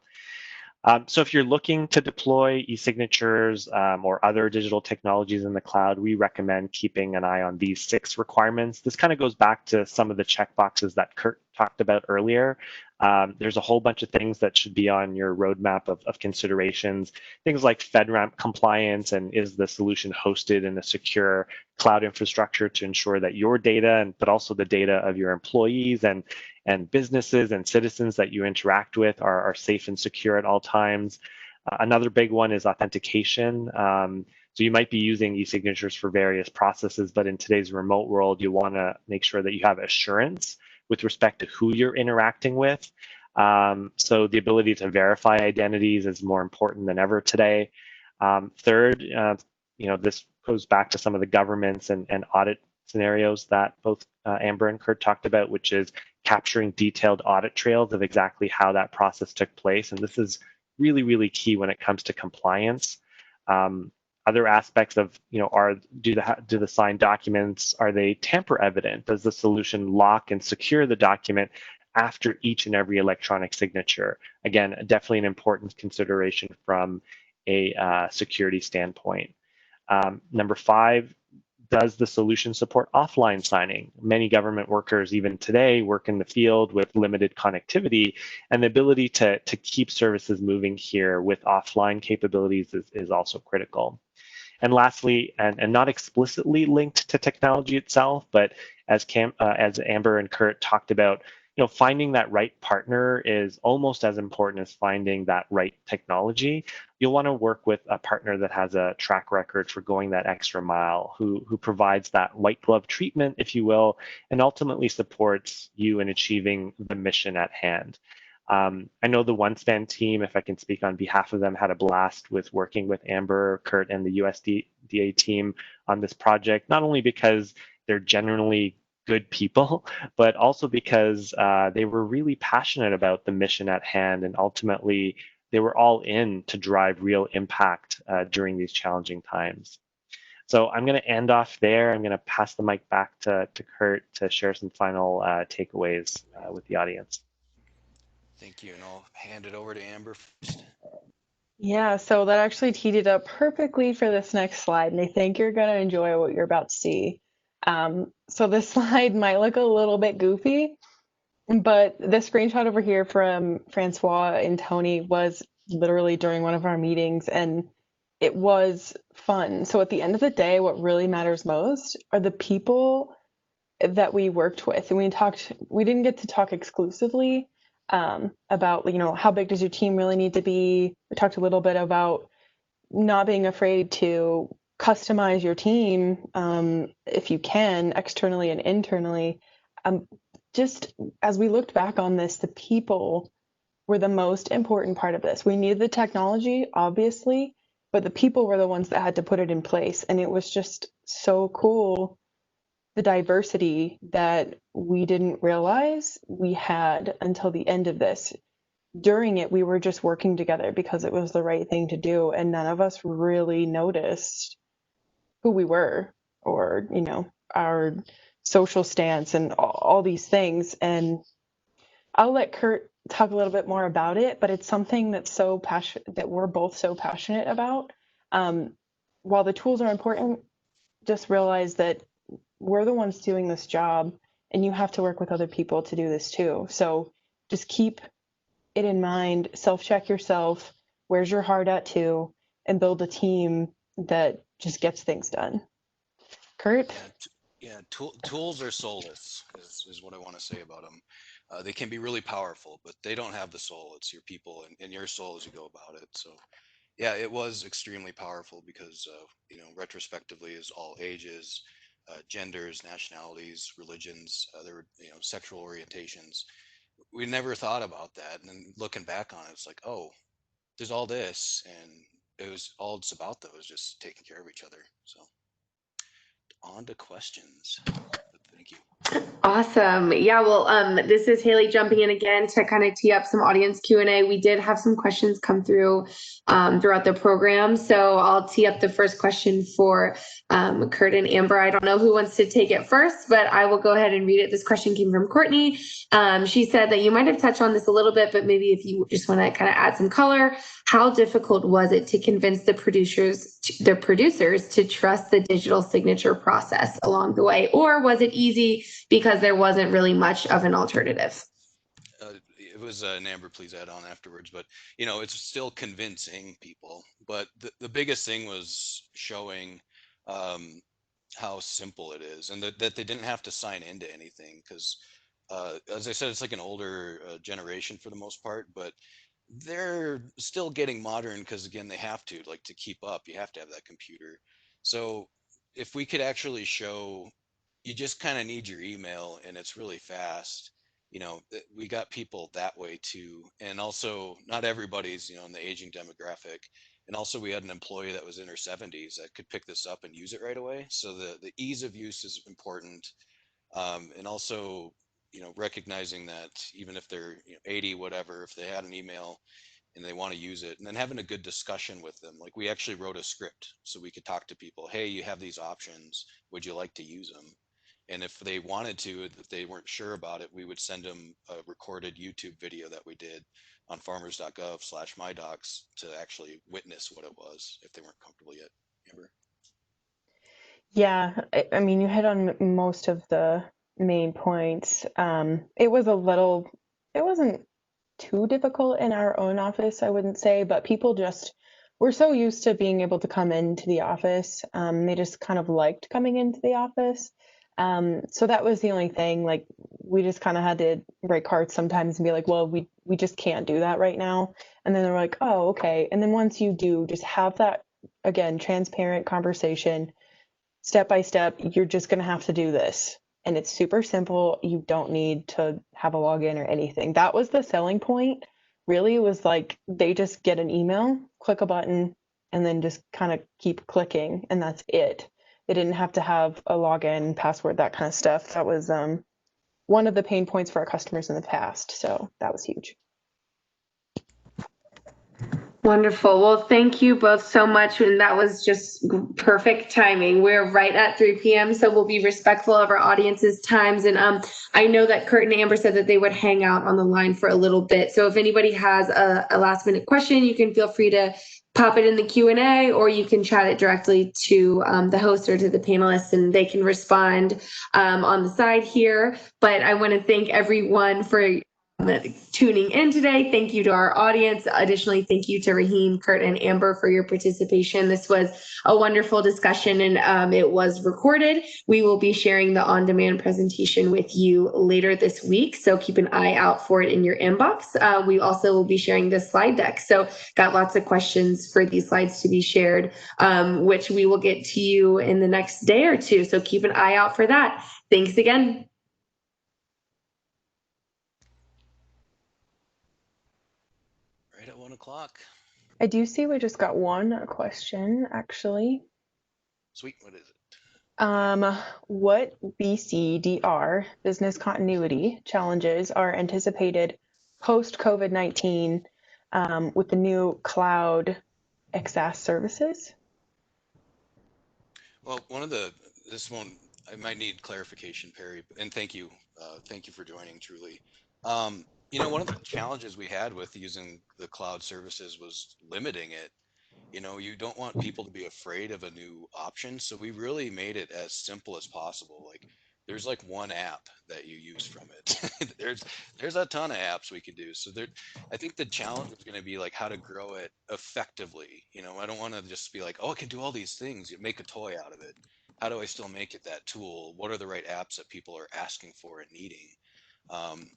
So if you're looking to deploy e-signatures or other digital technologies in the cloud, we recommend keeping an eye on these 6 requirements. This kind of goes back to some of the checkboxes that Kurt talked about earlier. There's a whole bunch of things that should be on your roadmap of considerations, things like FedRAMP compliance, and is the solution hosted in a secure cloud infrastructure to ensure that your data, but also the data of your employees and businesses and citizens that you interact with are safe and secure at all times. Another big one is authentication. So you might be using e-signatures for various processes, but in today's remote world, you want to make sure that you have assurance with respect to who you're interacting with. So the ability to verify identities is more important than ever today. Third, this goes back to some of the governments and audit scenarios that both Amber and Kurt talked about, which is capturing detailed audit trails of exactly how that process took place. And this is really, really key when it comes to compliance. Other aspects of, do the signed documents, are they tamper evident? Does the solution lock and secure the document after each and every electronic signature? Again, definitely an important consideration from a security standpoint. Number 5, does the solution support offline signing? Many government workers, even today, work in the field with limited connectivity, and the ability to keep services moving here with offline capabilities is also critical. And lastly, and not explicitly linked to technology itself, but as Amber and Kurt talked about, finding that right partner is almost as important as finding that right technology. You'll want to work with a partner that has a track record for going that extra mile, who provides that white glove treatment, if you will, and ultimately supports you in achieving the mission at hand. I know the OneSpan team, if I can speak on behalf of them, had a blast with working with Amber, Kurt, and the USDA team on this project, not only because they're generally good people, but also because they were really passionate about the mission at hand and ultimately they were all in to drive real impact during these challenging times. So I'm going to end off there. I'm going to pass the mic back to Kurt to share some final takeaways with the audience. Thank you, and I'll hand it over to Amber first. Yeah, so that actually teed it up perfectly for this next slide, and I think you're going to enjoy what you're about to see. So this slide might look a little bit goofy, but the screenshot over here from Francois and Tony was literally during one of our meetings, and it was fun. So at the end of the day, what really matters most are the people that we worked with. And we didn't get to talk exclusively about, how big does your team really need to be? We talked a little bit about not being afraid to customize your team if you can, externally and internally. Just as we looked back on this, the people were the most important part of this. We needed the technology, obviously, but the people were the ones that had to put it in place. And it was just so cool, the diversity that we didn't realize we had until the end of this. During it, we were just working together because it was the right thing to do, and none of us really noticed who we were or, our social stance and all these things. And I'll let Kurt talk a little bit more about it, but it's something that's that we're both so passionate about. While the tools are important, just realize that we're the ones doing this job, and you have to work with other people to do this too. So just keep it in mind, self-check yourself, where's your heart at too, and build a team that just gets things done. Kurt? Tools are soulless, is what I want to say about them. They can be really powerful, but they don't have the soul. It's your people and your soul as you go about it. So yeah, it was extremely powerful because, retrospectively, is all ages, genders, nationalities, religions, other, sexual orientations. We never thought about that. And then looking back on it, it's like, oh, there's all this. And it was all it's about, though, is just taking care of each other. So on to questions. But thank you. Awesome. Yeah, well, this is Haley jumping in again to kind of tee up some audience Q&A. We did have some questions come through throughout the program. So I'll tee up the first question for Kurt and Amber. I don't know who wants to take it first, but I will go ahead and read it. This question came from Courtney. She said that you might have touched on this a little bit, but maybe if you just want to kind of add some color, how difficult was it to convince the producers to trust the digital signature process along the way? Or was it easy because there wasn't really much of an alternative? It was an Amber, please add on afterwards, but it's still convincing people. But the biggest thing was showing how simple it is, and that they didn't have to sign into anything, because as I said, it's like an older generation for the most part, but they're still getting modern because, again, they have to, like, to keep up, you have to have that computer. So if we could actually show you just kind of need your email and it's really fast, we got people that way too. And also, not everybody's in the aging demographic, and also we had an employee that was in her 70s that could pick this up and use it right away. So the ease of use is important. And also, recognizing that even if they're 80, whatever, if they had an email and they want to use it, and then having a good discussion with them. Like, we actually wrote a script so we could talk to people. Hey, you have these options. Would you like to use them? And if they wanted to, if they weren't sure about it, we would send them a recorded YouTube video that we did on farmers.gov/mydocs to actually witness what it was if they weren't comfortable yet. Amber? Yeah, I mean, you hit on most of the main points. It wasn't too difficult in our own office, I wouldn't say, but people just were so used to being able to come into the office. They just kind of liked coming into the office. So that was the only thing. Like, we just kind of had to write cards sometimes and be like, well, we just can't do that right now. And then they're like, oh, okay. And then once you do, just have that, again, transparent conversation, step by step. You're just going to have to do this. And it's super simple. You don't need to have a login or anything. That was the selling point. Really, it was like they just get an email, click a button, and then just kind of keep clicking, and that's it. They didn't have to have a login, password, that kind of stuff. That was one of the pain points for our customers in the past. So that was huge. Wonderful. Well, thank you both so much. And that was just perfect timing. We're right at 3 p.m., so we'll be respectful of our audience's times. And I know that Kurt and Amber said that they would hang out on the line for a little bit. So if anybody has a last minute question, you can feel free to pop it in the Q&A, or you can chat it directly to the host or to the panelists, and they can respond on the side here. But I want to thank everyone for tuning in today. Thank you to our audience. Additionally, thank you to Raheem, Kurt, and Amber for your participation. This was a wonderful discussion, and it was recorded. We will be sharing the on-demand presentation with you later this week, so keep an eye out for it in your inbox. We also will be sharing the slide deck, so got lots of questions for these slides to be shared, which we will get to you in the next day or two, so keep an eye out for that. Thanks again. Right at 1 o'clock. I do see we just got one question, actually. Sweet. What is it? What BCDR, business continuity, challenges are anticipated post-COVID-19 with the new cloud XaaS services? Well, I might need clarification, Perry, and thank you for joining, truly. One of the challenges we had with using the cloud services was limiting it. You don't want people to be afraid of a new option, so we really made it as simple as possible. Like, there's like one app that you use from it. there's a ton of apps we could do. So I think the challenge is going to be like how to grow it effectively. I don't want to just be like, oh, I can do all these things. You make a toy out of it. How do I still make it that tool? What are the right apps that people are asking for and needing?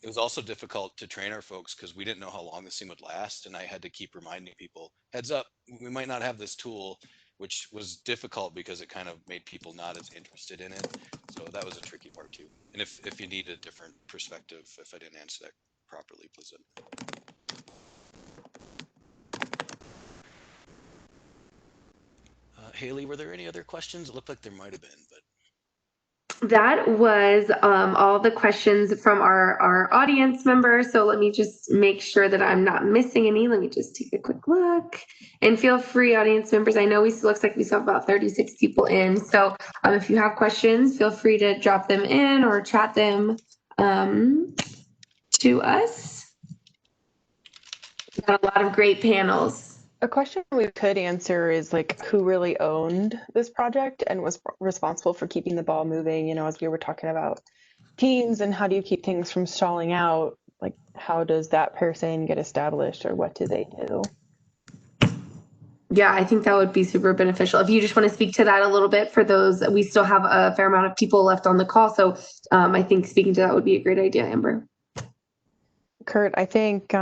It was also difficult to train our folks because we didn't know how long this thing would last, and I had to keep reminding people, heads up, we might not have this tool, which was difficult because it kind of made people not as interested in it. So that was a tricky part too. And if you need a different perspective, if I didn't answer that properly, please let me know. Haley, were there any other questions? It looked like there might have been, but that was all the questions from our audience members. So let me just make sure that I'm not missing any. Let me just take a quick look. And feel free, audience members. I know looks like we still have about 36 people in. So if you have questions, feel free to drop them in or chat them to us. We've got a lot of great panels. A question we could answer is like who really owned this project and was responsible for keeping the ball moving, as we were talking about teams and how do you keep things from stalling out, like how does that person get established or what do they do? Yeah, I think that would be super beneficial. If you just want to speak to that a little bit for those, we still have a fair amount of people left on the call. So I think speaking to that would be a great idea, Amber. Kurt, I think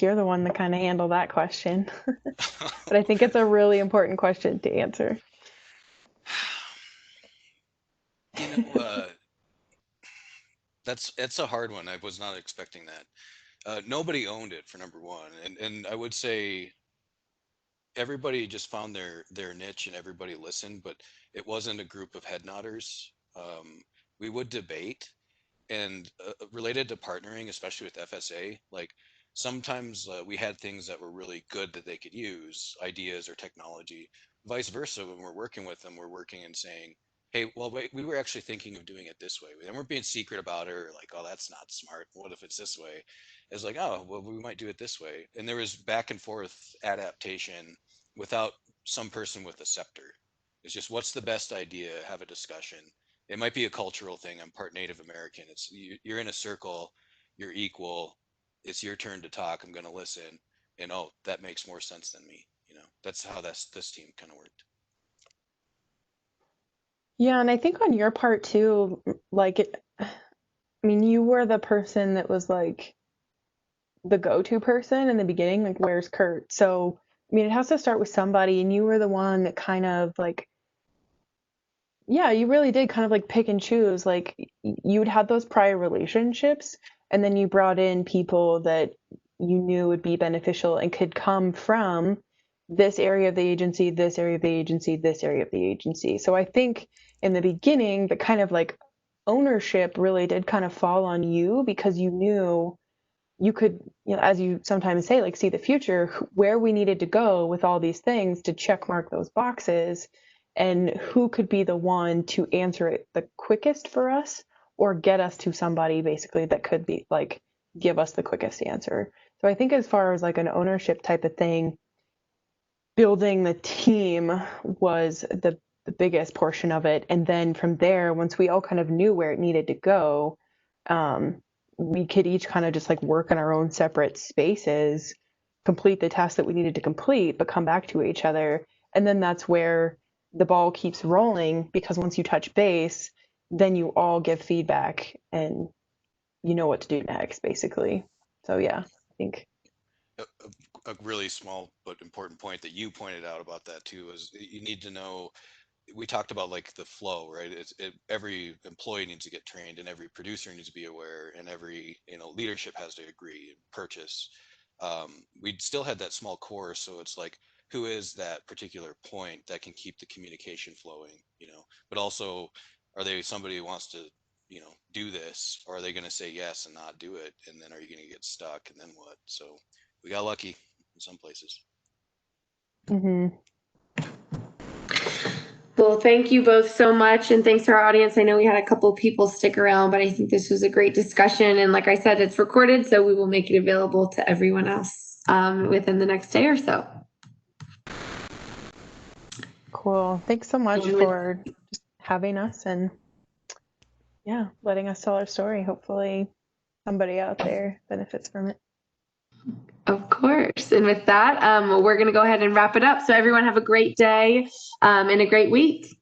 you're the one to kind of handle that question, but I think it's a really important question to answer. That's a hard one. I was not expecting that. Nobody owned it, for number one, and I would say everybody just found their niche and everybody listened, but it wasn't a group of head nodders. We would debate, and related to partnering, especially with FSA, like sometimes we had things that were really good that they could use, ideas or technology. Vice versa, when we're working with them, we're working and saying, hey, well, wait, we were actually thinking of doing it this way. And we're being secret about it, or like, oh, that's not smart. What if it's this way? It's like, oh, well, we might do it this way. And there was back and forth adaptation without some person with a scepter. It's just, what's the best idea? Have a discussion. It might be a cultural thing. I'm part Native American. You're in a circle, you're equal. It's your turn to talk. I'm going to listen. And oh, that makes more sense than me. That's how this team kind of worked. Yeah, and I think on your part too, you were the person that was like the go-to person in the beginning, like, where's Kurt? So, it has to start with somebody, and you were the one that kind of like, yeah, you really did kind of like pick and choose. Like, you'd had those prior relationships, and then you brought in people that you knew would be beneficial and could come from this area of the agency, this area of the agency, this area of the agency. So I think in the beginning, the kind of like ownership really did kind of fall on you because you knew you could, as you sometimes say, like see the future, where we needed to go with all these things to check mark those boxes, and who could be the one to answer it the quickest for us, or get us to somebody basically that could be like give us the quickest answer. So I think as far as like an ownership type of thing, building the team was the biggest portion of it. And then from there, once we all kind of knew where it needed to go, we could each kind of just like work in our own separate spaces, complete the tasks that we needed to complete, but come back to each other. And then that's where the ball keeps rolling, because once you touch base, then you all give feedback and you know what to do next, basically. So yeah, I think A really small but important point that you pointed out about that too is you need to know. We talked about like the flow, right? Every employee needs to get trained, and every producer needs to be aware, and every leadership has to agree and purchase. We still had that small core, so it's like, who is that particular point that can keep the communication flowing, but also, are they somebody who wants to do this, or are they going to say yes and not do it, and then are you going to get stuck, and then what? So we got lucky in some places. mm-hmm. Well, thank you both so much. And thanks to our audience. I know we had a couple of people stick around, but I think this was a great discussion. And like I said, it's recorded, so we will make it available to everyone else within the next day or so. Cool. Thanks so much for just having us and letting us tell our story. Hopefully somebody out there benefits from it. Of course. And with that, we're going to go ahead and wrap it up. So everyone have a great day and a great week.